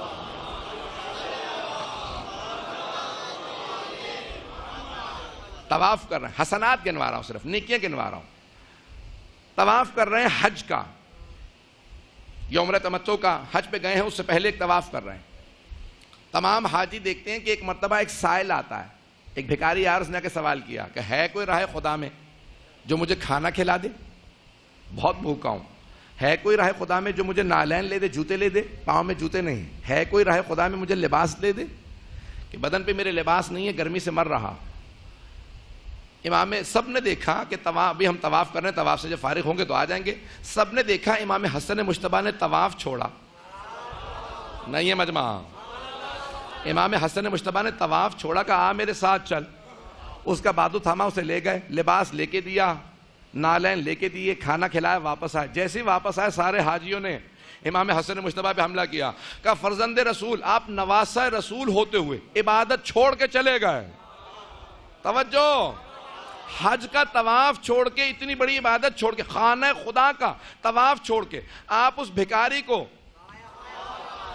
طواف کر رہے ہیں. حسنات گنوا رہا ہوں, صرف نیکیاں گنوا رہا ہوں. طواف کر رہے ہیں حج کا, یوم تمتع کا. حج پہ گئے ہیں, اس سے پہلے ایک طواف کر رہے ہیں. تمام حاجی دیکھتے ہیں کہ ایک مرتبہ ایک سائل آتا ہے, ایک بھکاری یار, اس نے آ کے سوال کیا کہ ہے کوئی راہ خدا میں جو مجھے کھانا کھلا دے, بہت بھوکا ہوں. ہے کوئی راہ خدا میں جو مجھے نالین لے دے, جوتے لے دے, پاؤں میں جوتے نہیں. ہے کوئی راہ خدا میں مجھے لباس دے دے, کہ بدن پہ میرے لباس نہیں ہے, گرمی سے مر رہا. امام سب نے دیکھا کہ ابھی ہم طواف کر رہے ہیں, طواف سے جب فارغ ہوں گے تو آ جائیں گے. سب نے دیکھا امام حسن مجتبیٰ نے طواف چھوڑا. نہیں ہے مجمع, امام حسن مجتبیٰ نے طواف چھوڑا, کہا آ میرے ساتھ چل. اس کا بادو تھاما, اسے لے گئے, لباس لے کے دیا, نالین لے کے دیے, کھانا کھلایا, واپس آئے. جیسے ہی واپس آئے سارے حاجیوں نے امام حسن مجتبیٰ پہ حملہ کیا. کہا فرزند رسول, آپ نواسہ رسول ہوتے ہوئے عبادت چھوڑ کے چلے گئے. توجہ, حج کا طواف چھوڑ کے, اتنی بڑی عبادت چھوڑ کے, خانہ خدا کا طواف چھوڑ کے, آپ اس بھکاری کو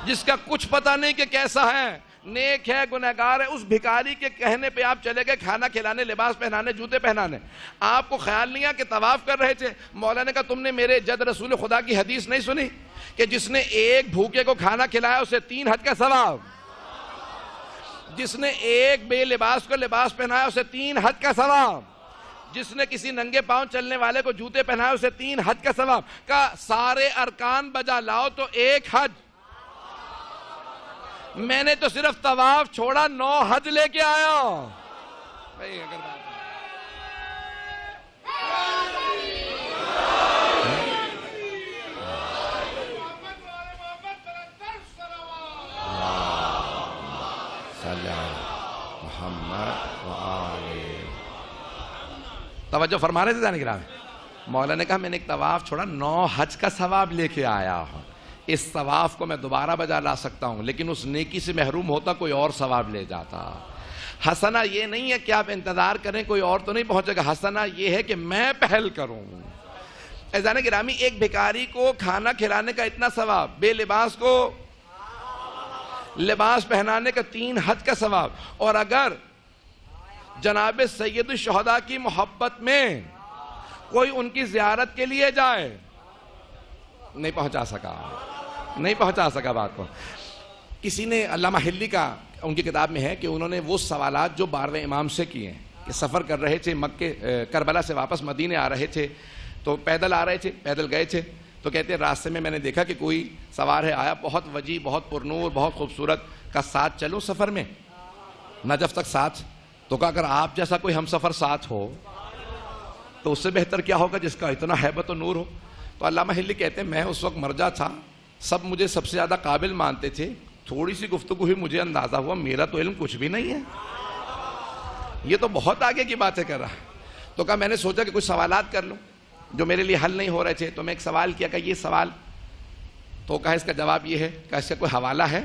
جس کا کچھ پتہ نہیں کہ کیسا ہے, نیک ہے گنہگار ہے. اس بھکاری کے کہنے پہ آپ چلے گئے کھانا کھلانے, لباس پہنانے, جوتے پہنانے. آپ کو خیال نہیں آیا کہ طواف کر رہے تھے, مولا نے کہا تم نے میرے جد رسول خدا کی حدیث نہیں سنی کہ جس نے ایک بھوکے کو کھانا کھلایا اسے 3 حج کا ثواب, جس نے ایک بے لباس کو لباس پہنایا اسے 3 حج کا ثواب, جس نے کسی ننگے پاؤں چلنے والے کو جوتے پہنائے اسے 3 حج کا ثواب. کا سارے ارکان بجا لاؤ تو 1 حج. میں نے تو صرف طواف چھوڑا 9 حج لے کے آیا. بھائی اگر بات محمد توجہ فرما رہے تھے جانے گرام. مولا نے کہا میں نے ایک طواف چھوڑا 9 حج کا ثواب لے کے آیا ہوں. اس ثواب کو میں دوبارہ بجا لا سکتا ہوں, لیکن اس نیکی سے محروم ہوتا کوئی اور ثواب لے جاتا. حسنہ یہ نہیں ہے کہ آپ انتظار کریں کوئی اور تو نہیں پہنچے گا, حسنہ یہ ہے کہ میں پہل کروں. عزیزان گرامی, ایک بھکاری کو کھانا کھلانے کا اتنا ثواب, بے لباس کو لباس پہنانے کا 3 حج کا ثواب. اور اگر جناب سید الشہداء کی محبت میں کوئی ان کی زیارت کے لیے جائے, نہیں پہنچا سکا بات کو. کسی نے علامہ حلی کا ان کی کتاب میں ہے کہ انہوں نے وہ سوالات جو 12ویں امام سے کیے ہیں کہ سفر کر رہے تھے, مکے کربلا سے واپس مدینے آ رہے تھے, تو پیدل آ رہے تھے, پیدل گئے تھے, تو کہتے ہیں راستے میں نے دیکھا کہ کوئی سوار ہے آیا, بہت وجیح, بہت پرنور, بہت خوبصورت. کا ساتھ چلو سفر میں, نجف تک ساتھ. تو کہا اگر آپ جیسا کوئی ہم سفر ساتھ ہو تو اس سے بہتر کیا ہوگا جس کا اتنا ہیبت و نور ہو. تو علامہ حلی کہتے ہیں میں اس وقت مرجع تھا, سب مجھے سب سے زیادہ قابل مانتے تھے, تھوڑی سی گفتگو ہوئی مجھے اندازہ ہوا میرا تو علم کچھ بھی نہیں ہے, یہ تو بہت آگے کی باتیں کر رہا ہے. تو کہا میں نے سوچا کہ کچھ سوالات کر لوں جو میرے لیے حل نہیں ہو رہے تھے. تو میں ایک سوال کیا کہ یہ سوال, تو کہا اس کا جواب یہ ہے. کہ اس کا کوئی حوالہ ہے؟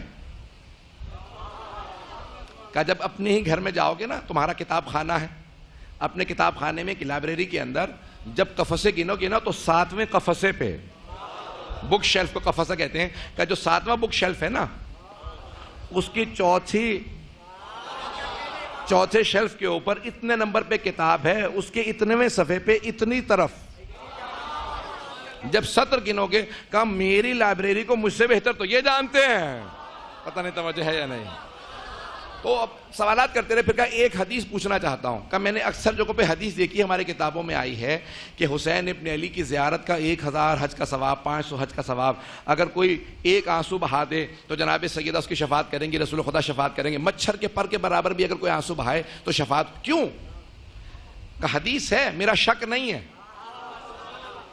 کہ جب اپنے ہی گھر میں جاؤ گے نا, تمہارا کتاب خانہ ہے, اپنے کتاب خانے میں کی لائبریری کے اندر جب قفسے گنو گے نا تو 7ویں قفسے پہ, بک شیلف کو قفسہ کہتے ہیں, کہ جو 7واں بک شیلف ہے نا اس کی چوتھے شیلف کے اوپر اتنے نمبر پہ کتاب ہے, اس کے اتنےویں صفحے پہ اتنی طرف. جب سطر گنو گے, کہا میری لائبریری کو مجھ سے بہتر تو یہ جانتے ہیں. پتہ نہیں توجہ ہے یا نہیں. تو اب سوالات کرتے رہے. پھر کہا ایک حدیث پوچھنا چاہتا ہوں. کہ میں نے اکثر جگہوں پہ حدیث دیکھی ہے, ہماری کتابوں میں آئی ہے کہ حسین ابن علی کی زیارت کا 1000 حج کا ثواب, 500 حج کا ثواب. اگر کوئی ایک آنسو بہا دے تو جناب سیدہ اس کی شفاعت کریں گے, رسول خدا شفاعت کریں گے. مچھر کے پر کے برابر بھی اگر کوئی آنسو بہائے تو شفاعت. کیوں؟ کہ حدیث ہے, میرا شک نہیں ہے.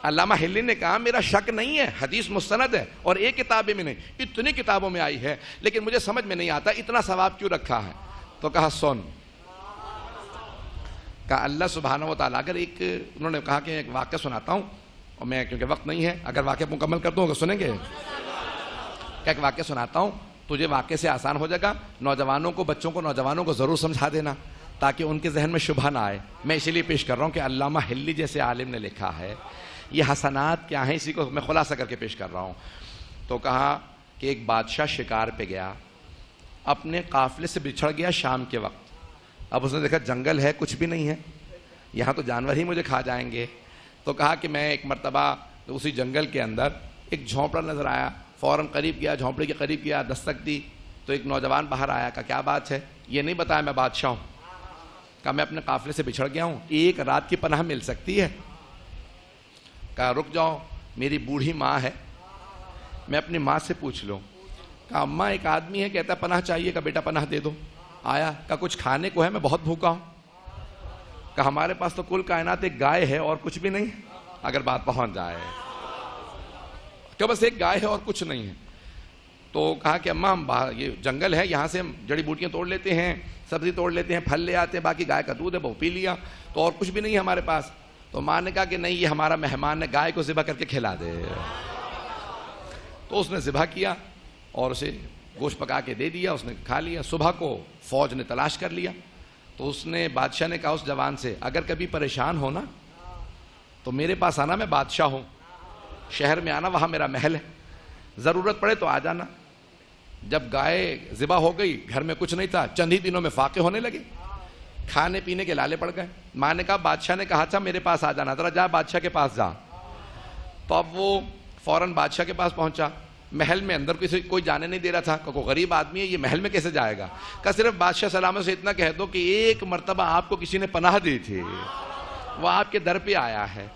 علامہ حلی نے کہا میرا شک نہیں ہے, حدیث مستند ہے, اور ایک کتاب میں نہیں, اتنی کتابوں میں آئی ہے, لیکن مجھے سمجھ میں نہیں آتا اتنا ثواب کیوں رکھا ہے. تو کہا سن, کہا اللہ سبحانہ و تعالیٰ, اگر ایک انہوں نے کہا کہ ایک واقعہ سناتا ہوں, اور میں کیونکہ وقت نہیں ہے, اگر واقعہ مکمل کر دوں گا سنیں گے. کہ ایک واقعہ سناتا ہوں, تجھے واقعے سے آسان ہو جائے گا. نوجوانوں کو, بچوں کو, نوجوانوں کو ضرور سمجھا دینا تاکہ ان کے ذہن میں شبہ نہ آئے. میں اسی لیے پیش کر رہا ہوں کہ علامہ حلی جیسے عالم نے لکھا ہے. یہ حسنات کیا ہیں اسی کو میں خلاصہ کر کے پیش کر رہا ہوں. تو کہا کہ ایک بادشاہ شکار پہ گیا, اپنے قافلے سے بچھڑ گیا شام کے وقت. اب اس نے دیکھا جنگل ہے, کچھ بھی نہیں ہے, یہاں تو جانور ہی مجھے کھا جائیں گے. تو کہا کہ میں ایک مرتبہ اسی جنگل کے اندر ایک جھونپڑا نظر آیا, فوراً قریب گیا, جھونپڑے کے قریب گیا, دستک دی تو ایک نوجوان باہر آیا. کہا کیا بات ہے؟ یہ نہیں بتایا میں بادشاہ ہوں. کہا میں اپنے قافلے سے بچھڑ گیا ہوں, ایک رات کی پناہ مل سکتی ہے؟ کہا رک جاؤ, میری بوڑھی ماں ہے, میں اپنی ماں سے پوچھ لوں. کہا اماں ایک آدمی ہے کہتا ہے پناہ چاہیے, کہ بیٹا پناہ دے دو. آیا, کہا کچھ کھانے کو ہے, میں بہت بھوکا ہوں. کہا ہمارے پاس تو کل کائنات ایک گائے ہے اور کچھ بھی نہیں, اگر بات پہنچ جائے. کہ بس ایک گائے ہے اور کچھ نہیں ہے. تو کہا کہ اماں ہم یہ جنگل ہے, یہاں سے ہم جڑی بوٹیاں توڑ لیتے ہیں, سبزی توڑ لیتے ہیں, پھل لے آتے ہیں, باقی گائے کا دودھ ہے وہ پی لیا, تو اور کچھ بھی نہیں ہے ہمارے پاس. تو ماں نے کہا کہ نہیں, یہ ہمارا مہمان ہے, گائے کو ذبح کر کے کھلا دے. تو اس نے ذبح کیا اور اسے گوشت پکا کے دے دیا, اس نے کھا لیا. صبح کو فوج نے تلاش کر لیا. تو اس نے, بادشاہ نے کہا اس جوان سے, اگر کبھی پریشان ہونا تو میرے پاس آنا, میں بادشاہ ہوں, شہر میں آنا, وہاں میرا محل ہے, ضرورت پڑے تو آ جانا. جب گائے ذبح ہو گئی، گھر میں کچھ نہیں تھا، چند ہی دنوں میں فاقے ہونے لگے، کھانے پینے کے لالے پڑ گئے۔ ماں نے کہا بادشاہ نے کہا تھا میرے پاس آ جانا، ذرا جا بادشاہ کے پاس جا۔ تو اب وہ فوراً بادشاہ کے پاس پہنچا۔ محل میں اندر کوئی جانے نہیں دے رہا تھا، کوئی غریب آدمی ہے، یہ محل میں کیسے جائے گا؟ کہ صرف بادشاہ سلامت سے اتنا کہہ دو کہ ایک مرتبہ آپ کو کسی نے پناہ دی تھی، وہ آپ کے در پہ آیا ہے۔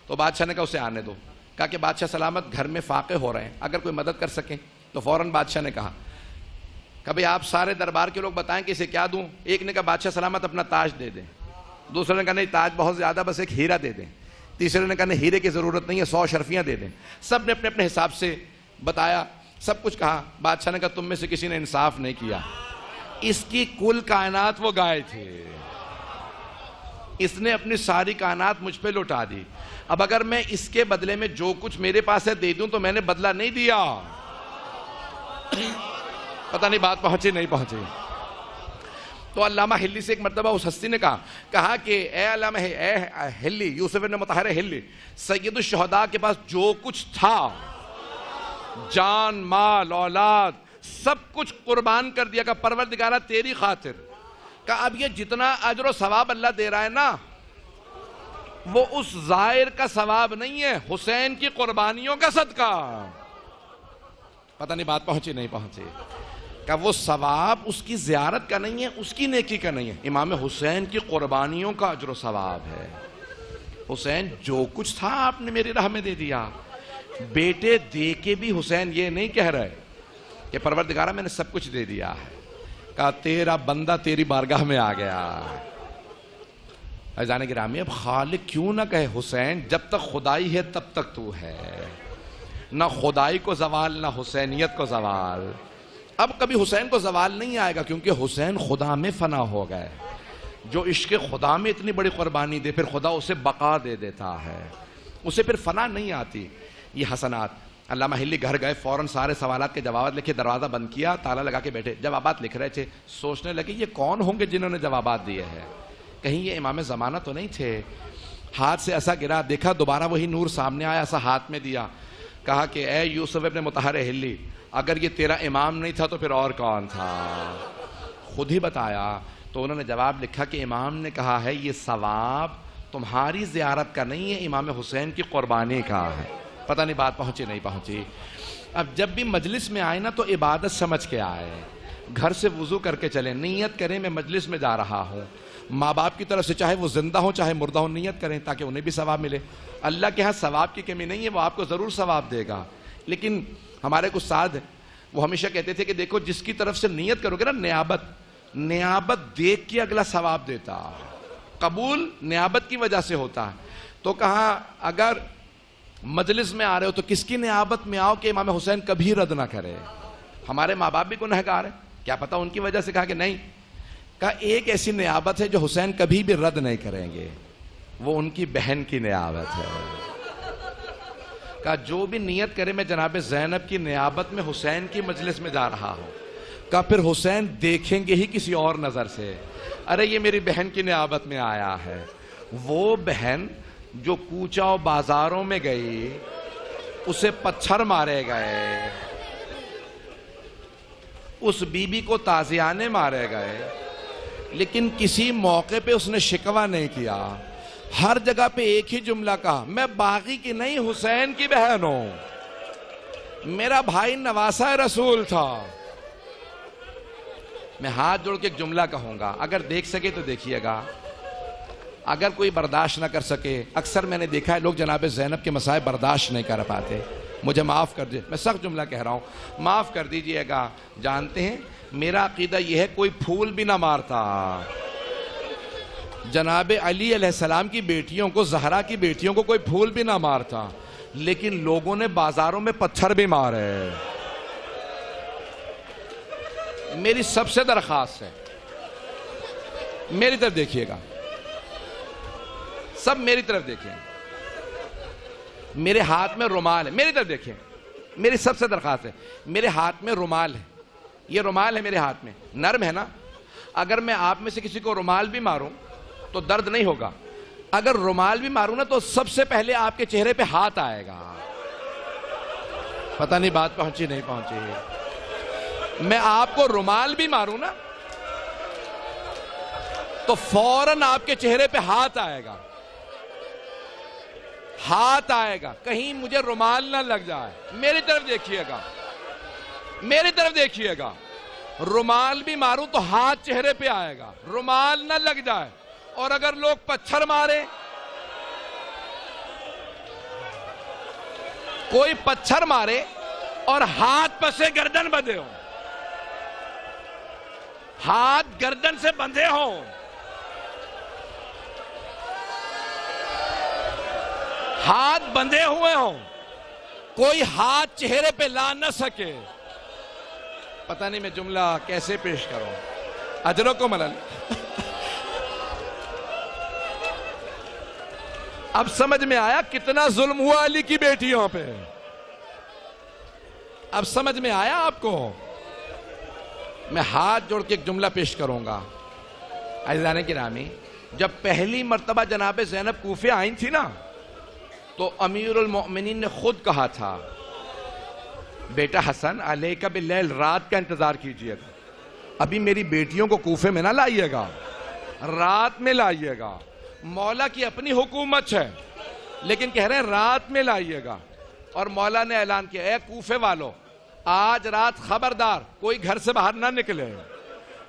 تو بادشاہ نے کہا اسے آنے دو۔ کہا کہ بادشاہ سلامت گھر میں فاقے ہو رہے ہیں، اگر کوئی مدد کر سکیں۔ تو فوراً بادشاہ نے کہا کہ بھئی آپ سارے دربار کے لوگ بتائیں کہ اسے کیا دوں۔ ایک نے کہا بادشاہ سلامت اپنا تاج دے دیں، دوسرے نے کہا نہیں تاج بہت زیادہ، بس ایک ہیرا دے دیں، تیسرے نے کہا نہیں ہیرے کی ضرورت نہیں ہے، 100 اشرفیاں دے دیں۔ سب نے اپنے اپنے حساب سے بتایا، سب کچھ کہا۔ بادشاہ نے کہا تم میں سے کسی نے انصاف نہیں کیا، اس کی کل کائنات وہ گائے تھے، اس نے اپنی ساری کائنات مجھ پہ لوٹا دی، اب اگر میں اس کے بدلے میں جو کچھ میرے پاس ہے دے دوں تو میں نے بدلہ نہیں دیا۔ پتہ نہیں بات پہنچی نہیں پہنچی۔ تو علامہ ہلی سے ایک مرتبہ اس ہستی نے کہا کہ اے علامہ اے ہلی، یوسف بن مطہر ہلی، سید الشہداء کے پاس جو کچھ تھا، جان مال اولاد سب کچھ قربان کر دیا، کہ پروردگارہ تیری خاطر۔ کہ اب یہ جتنا اجر و ثواب اللہ دے رہا ہے نا، وہ اس زائر کا ثواب نہیں ہے، حسین کی قربانیوں کا صدقہ۔ پتہ نہیں بات پہنچی نہیں پہنچی۔ کہ وہ ثواب اس کی زیارت کا نہیں ہے، اس کی نیکی کا نہیں ہے، امام حسین کی قربانیوں کا اجر و ثواب ہے۔ حسین جو کچھ تھا آپ نے میری راہ میں دے دیا۔ بیٹے دے کے بھی حسین یہ نہیں کہہ رہے کہ پروردگارہ میں نے سب کچھ دے دیا ہے، کہا تیرا بندہ تیری بارگاہ میں آ گیا۔ عزیزان گرامی، اب خالق کیوں نہ کہے حسین، جب تک خدائی ہے تب تک تو ہے، نہ خدائی کو زوال نہ حسینیت کو زوال۔ اب کبھی حسین کو زوال نہیں آئے گا، کیونکہ حسین خدا میں فنا ہو گئے۔ جو عشق خدا میں اتنی بڑی قربانی دے، پھر خدا اسے بقا دے دیتا ہے، اسے پھر فنا نہیں آتی۔ یہ حسنات۔ علامہ ہلی گھر گئے، فوراً سارے سوالات کے جوابات لکھے، دروازہ بند کیا، تالا لگا کے بیٹھے، جوابات لکھ رہے تھے۔ سوچنے لگے یہ کون ہوں گے جنہوں نے جوابات دیے ہیں، کہیں یہ امام زمانہ تو نہیں تھے۔ ہاتھ سے ایسا گرا، دیکھا دوبارہ وہی نور سامنے آیا، ایسا ہاتھ میں دیا، کہا کہ اے یوسف ابن مطہر ہلی، اگر یہ تیرا امام نہیں تھا تو پھر اور کون تھا؟ خود ہی بتایا۔ تو انہوں نے جواب لکھا کہ امام نے کہا ہے یہ ثواب تمہاری زیارت کا نہیں ہے، امام حسین کی قربانی کا ہے۔ پتہ نہیں بات پہنچی نہیں پہنچی۔ اب جب بھی مجلس میں آئے نا تو عبادت سمجھ کے آئے، گھر سے وضو کر کے چلیں، نیت کریں میں مجلس میں جا رہا ہوں۔ ماں باپ کی طرف سے چاہے وہ زندہ ہوں چاہے مردہ ہوں، نیت کریں تاکہ انہیں بھی ثواب ملے۔ اللہ کے ہاں ثواب کی کمی نہیں ہے، وہ آپ کو ضرور ثواب دے گا۔ لیکن ہمارے کچھ استاد وہ ہمیشہ کہتے تھے کہ دیکھو جس کی طرف سے نیت کرو گے نا، نیابت دیکھ کے اگلا ثواب دیتا، قبول نیابت کی وجہ سے ہوتا ہے۔ تو کہا اگر مجلس میں آ رہے ہو تو کس کی نیابت میں آؤ کہ امام حسین کبھی رد نہ کرے۔ ہمارے ماں باپ بھی گنہگار ہیں، کیا پتہ ان کی وجہ سے، کہا کہ نہیں، کہا ایک ایسی نیابت ہے جو حسین کبھی بھی رد نہیں کریں گے، وہ ان کی بہن کی نیابت ہے۔ کہا جو بھی نیت کرے میں جناب زینب کی نیابت میں حسین کی مجلس میں جا رہا ہوں، کہا پھر حسین دیکھیں گے ہی کسی اور نظر سے، ارے یہ میری بہن کی نیابت میں آیا ہے۔ وہ بہن جو کوچہ و بازاروں میں گئی، اسے پتھر مارے گئے، اس بی بی کو تازیانے مارے گئے، لیکن کسی موقع پہ اس نے شکوہ نہیں کیا، ہر جگہ پہ ایک ہی جملہ کہا، میں باغی کی نہیں حسین کی بہن ہوں، میرا بھائی نواسہ رسول تھا۔ میں ہاتھ جوڑ کے ایک جملہ کہوں گا، اگر دیکھ سکے تو دیکھیے گا، اگر کوئی برداشت نہ کر سکے، اکثر میں نے دیکھا ہے لوگ جناب زینب کے مسائل برداشت نہیں کر پاتے، مجھے معاف کر دیں، میں سخت جملہ کہہ رہا ہوں، معاف کر دیجئے گا۔ جانتے ہیں میرا عقیدہ یہ ہے کوئی پھول بھی نہ مارتا، جناب علی علیہ السلام کی بیٹیوں کو، زہرا کی بیٹیوں کو کوئی پھول بھی نہ مارتا، لیکن لوگوں نے بازاروں میں پتھر بھی مارے۔ میری سب سے درخواست ہے، میری طرف دیکھیے گا، سب میری طرف دیکھیں، میرے ہاتھ میں رومال ہے، میری طرف دیکھیں، میری سب سے درخواست ہے، میرے ہاتھ میں رومال ہے، یہ رومال ہے میرے ہاتھ میں، نرم ہے نا، اگر میں آپ میں سے کسی کو رومال بھی ماروں تو درد نہیں ہوگا، اگر رومال بھی ماروں نا تو سب سے پہلے آپ کے چہرے پہ ہاتھ آئے گا۔ پتہ نہیں بات پہنچی نہیں پہنچی۔ میں آپ کو رومال بھی ماروں نا تو فوراً آپ کے چہرے پہ ہاتھ آئے گا، ہاتھ آئے گا، کہیں مجھے رومال نہ لگ جائے۔ میری طرف دیکھیے گا، میری طرف دیکھیے گا، رومال بھی ماروں تو ہاتھ چہرے پہ آئے گا، رومال نہ لگ جائے۔ اور اگر لوگ پتھر مارے، کوئی پتھر مارے اور ہاتھ پسے گردن بندھے ہوں، ہاتھ گردن سے بندھے ہوں، ہاتھ بندھے ہوئے ہوں، کوئی ہاتھ چہرے پہ لا نہ سکے، پتہ نہیں میں جملہ کیسے پیش کروں، اجرکم اللہ۔ اب سمجھ میں آیا کتنا ظلم ہوا علی کی بیٹیوں پہ؟ اب سمجھ میں آیا آپ کو؟ میں ہاتھ جوڑ کے ایک جملہ پیش کروں گا۔ عزیزان گرامی، جب پہلی مرتبہ جناب زینب کوفے آئی تھی نا تو امیر المؤمنین نے خود کہا تھا، بیٹا حسن علیک باللیل، رات کا انتظار کیجئے گا، ابھی میری بیٹیوں کو کوفے میں نہ لائیے گا، رات میں لائیے گا۔ مولا کی اپنی حکومت ہے لیکن کہہ رہے ہیں رات میں لائیے گا۔ اور مولا نے اعلان کیا، اے کوفے والو، آج رات خبردار کوئی گھر سے باہر نہ نکلے،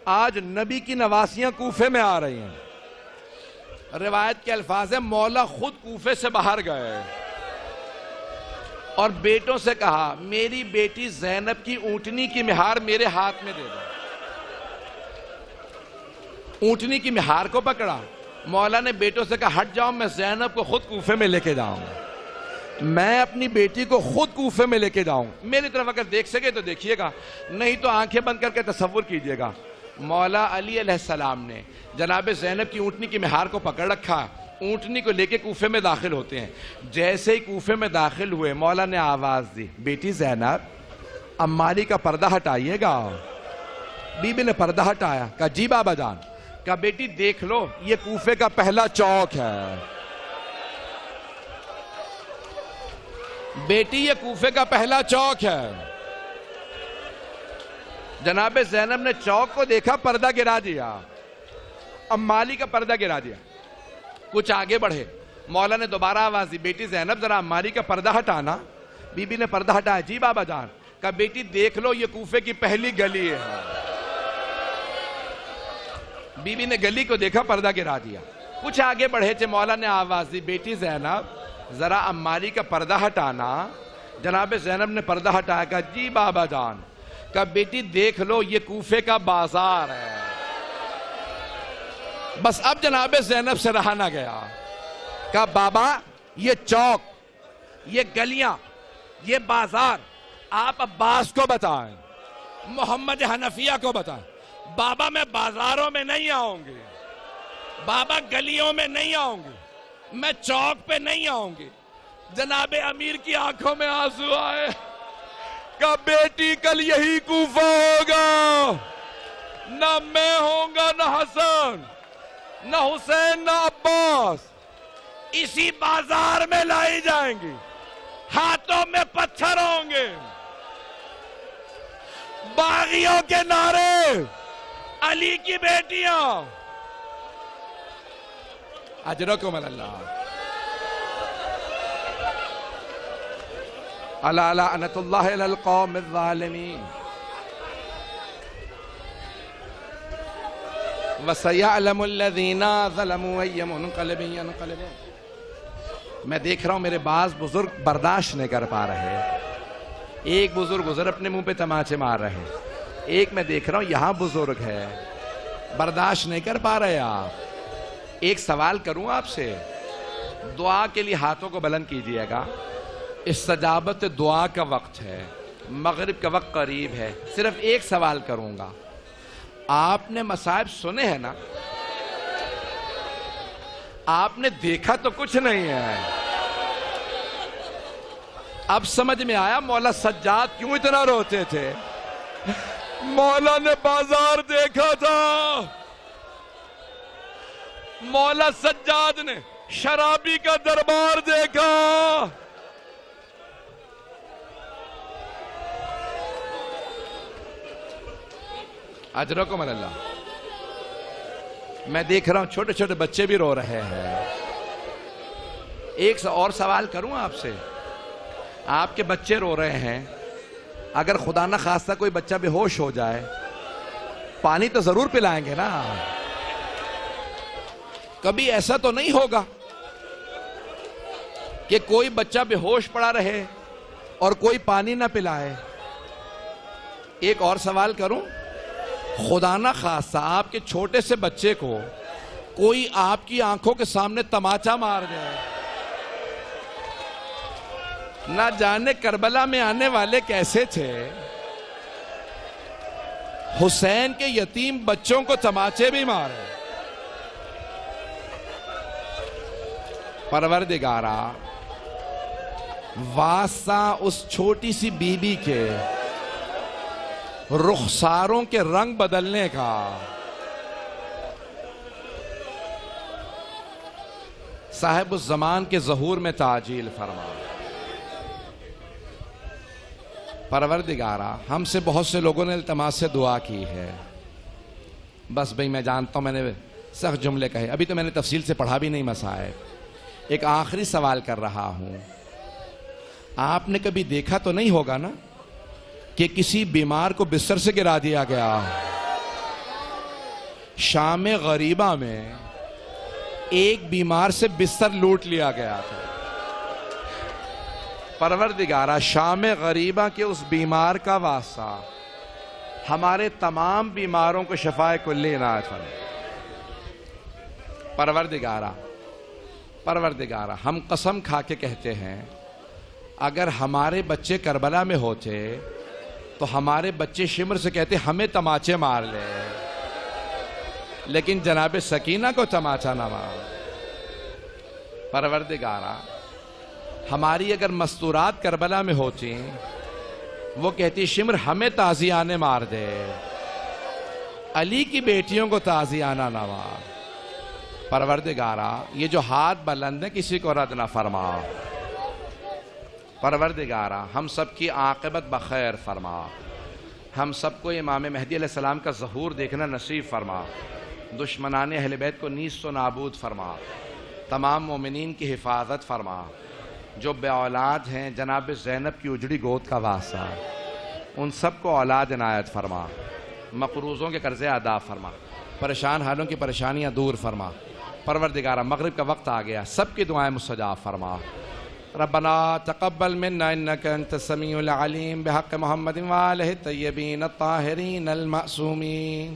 آج نبی کی نواسیاں کوفے میں آ رہی ہیں۔ روایت کے الفاظ ہیں مولا خود کوفے سے باہر گئے اور بیٹوں سے کہا، میری بیٹی زینب کی اونٹنی کی مہار میرے ہاتھ میں دے دو۔ اونٹنی کی مہار کو پکڑا، مولا نے بیٹوں سے کہا، ہٹ جاؤ، میں زینب کو خود کوفے میں لے کے جاؤں گا، میں اپنی بیٹی کو خود کوفے میں لے کے جاؤں۔ میری طرف اگر دیکھ سکے تو دیکھیے گا، نہیں تو آنکھیں بند کر کے تصور کیجئے گا۔ مولا علی علیہ السلام نے جناب زینب کی اونٹنی کی مہار کو پکڑ رکھا، اونٹنی کو لے کے کوفے میں داخل ہوتے ہیں۔ جیسے ہی کوفے میں داخل ہوئے، مولا نے آواز دی، بیٹی زینب، عماری کا پردہ ہٹائیے گا۔ بی بی نے پردہ ہٹایا، کہا جی بابا جان۔ کہا بیٹی دیکھ لو، یہ کوفے کا پہلا چوک ہے، بیٹی یہ کوفے کا پہلا چوک ہے۔ جناب زینب نے چوک کو دیکھا، پردہ گرا دیا، عماری کا پردہ گرا دیا۔ کچھ آگے بڑھے، مولا نے دوبارہ آواز دی، بیٹی زینب ذرا عماری کا پردہ ہٹانا۔ بی بی نے پردہ ہٹایا، جی بابا جان۔ کہا بیٹی دیکھ لو، یہ کوفے کی پہلی گلی ہے۔ بی بی نے گلی کو دیکھا، پردہ گرا دیا۔ کچھ آگے بڑھے تھے، مولا نے آواز دی، بیٹی زینب ذرا عماری کا پردہ ہٹانا۔ جناب زینب نے پردہ ہٹایا، کہا جی بابا جان۔ کہا بیٹی دیکھ لو، یہ کوفے کا بازار ہے۔ بس اب جناب زینب سے رہا نہ گیا، کہا بابا یہ چوک، یہ گلیاں، یہ بازار آپ عباس کو بتائیں، محمد حنفیہ کو بتائیں۔ بابا میں بازاروں میں نہیں آؤں گی، بابا گلیوں میں نہیں آؤں گی، میں چوک پہ نہیں آؤں گی۔ جناب امیر کی آنکھوں میں آنسو آئے، کہا بیٹی کل یہی کوفہ ہوگا، نہ میں ہوں گا، نہ حسن، نہ حسین، نہ عباس، اسی بازار میں لائی جائیں گی، ہاتھوں میں پتھر ہوں گے، باغیوں کے نعرے، علی کی بیٹیاں۔ اجرکم اللہ۔ الا لعنت اللہ علی القوم الظالمین وَسَيَعْلَمُ الَّذِينَ ظَلَمُوا أَيَّ مُنْقَلِبٍ يَنْقَلِبُونَ۔ میں دیکھ رہا ہوں میرے بعض بزرگ برداشت نہیں کر پا رہے، ایک بزرگ گزر اپنے منہ پہ تماچے مار رہے، ایک میں دیکھ رہا ہوں یہاں بزرگ ہے برداشت نہیں کر پا رہے۔ آپ ایک سوال کروں آپ سے، دعا کے لیے ہاتھوں کو بلند کیجئے گا۔ استجابت دعا کا وقت ہے، مغرب کا وقت قریب ہے، صرف ایک سوال کروں گا، آپ نے مصائب سنے ہیں نا؟ آپ نے دیکھا تو کچھ نہیں ہے۔ اب سمجھ میں آیا مولا سجاد کیوں اتنا روتے تھے۔ مولا نے بازار دیکھا تھا، مولا سجاد نے شرابی کا دربار دیکھا، اجرکم اللہ. میں دیکھ رہا ہوں چھوٹے چھوٹے بچے بھی رو رہے ہیں. ایک اور سوال کروں آپ سے. آپ کے بچے رو رہے ہیں, اگر خدا نہ خواستہ کوئی بچہ بے ہوش ہو جائے, پانی تو ضرور پلائیں گے نا. کبھی ایسا تو نہیں ہوگا کہ کوئی بچہ بے ہوش پڑا رہے اور کوئی پانی نہ پلائے. ایک اور سوال کروں, خدا نہ خواستہ آپ کے چھوٹے سے بچے کو کوئی آپ کی آنکھوں کے سامنے تماچا مار دے, نہ جانے کربلا میں آنے والے کیسے تھے, حسین کے یتیم بچوں کو تماچے بھی مارے. پروردگارا, واسطہ اس چھوٹی سی بی بی کے رخساروں کے رنگ بدلنے کا, صاحب الزمان کے ظہور میں تعجیل فرما. پروردگارا, ہم سے بہت سے لوگوں نے التماس سے دعا کی ہے. بس بھئی میں جانتا ہوں میں نے سخت جملے کہے, ابھی تو میں نے تفصیل سے پڑھا بھی نہیں مسائل. ایک آخری سوال کر رہا ہوں. آپ نے کبھی دیکھا تو نہیں ہوگا نا کہ کسی بیمار کو بستر سے گرا دیا گیا. شام غریبہ میں ایک بیمار سے بستر لوٹ لیا گیا تھا. پروردگارا, شام غریبہ کے اس بیمار کا واسطہ ہمارے تمام بیماروں کو شفائے کلی عنایت فرما. پروردگارا, ہم قسم کھا کے کہتے ہیں, اگر ہمارے بچے کربلا میں ہوتے تو ہمارے بچے شمر سے کہتے ہمیں تماچے مار لے, لیکن جناب سکینہ کو تماچا نہ مار. پروردگارا, ہماری اگر مستورات کربلا میں ہوتی وہ کہتی شمر ہمیں تازیانے مار دے, علی کی بیٹیوں کو تازیانہ نہ مار. پروردگارا, یہ جو ہاتھ بلند ہیں کسی کو رد نہ فرما. پروردگارا, ہم سب کی عاقبت بخیر فرما. ہم سب کو امام مہدی علیہ السلام کا ظہور دیکھنا نصیب فرما. دشمنان اہل بیت کو نیست و نابود فرما. تمام مومنین کی حفاظت فرما. جو بے اولاد ہیں جناب زینب کی اجڑی گود کا واسطہ, ان سب کو اولاد عنایت فرما. مقروضوں کے قرضے ادا فرما. پریشان حالوں کی پریشانیاں دور فرما. پروردگارا, مغرب کا وقت آ گیا, سب کی دعائیں مستجاب فرما. ربنا تقبل منا انك انت السميع العليم بحق محمد وآله الطيبين الطاهرين المعصومين.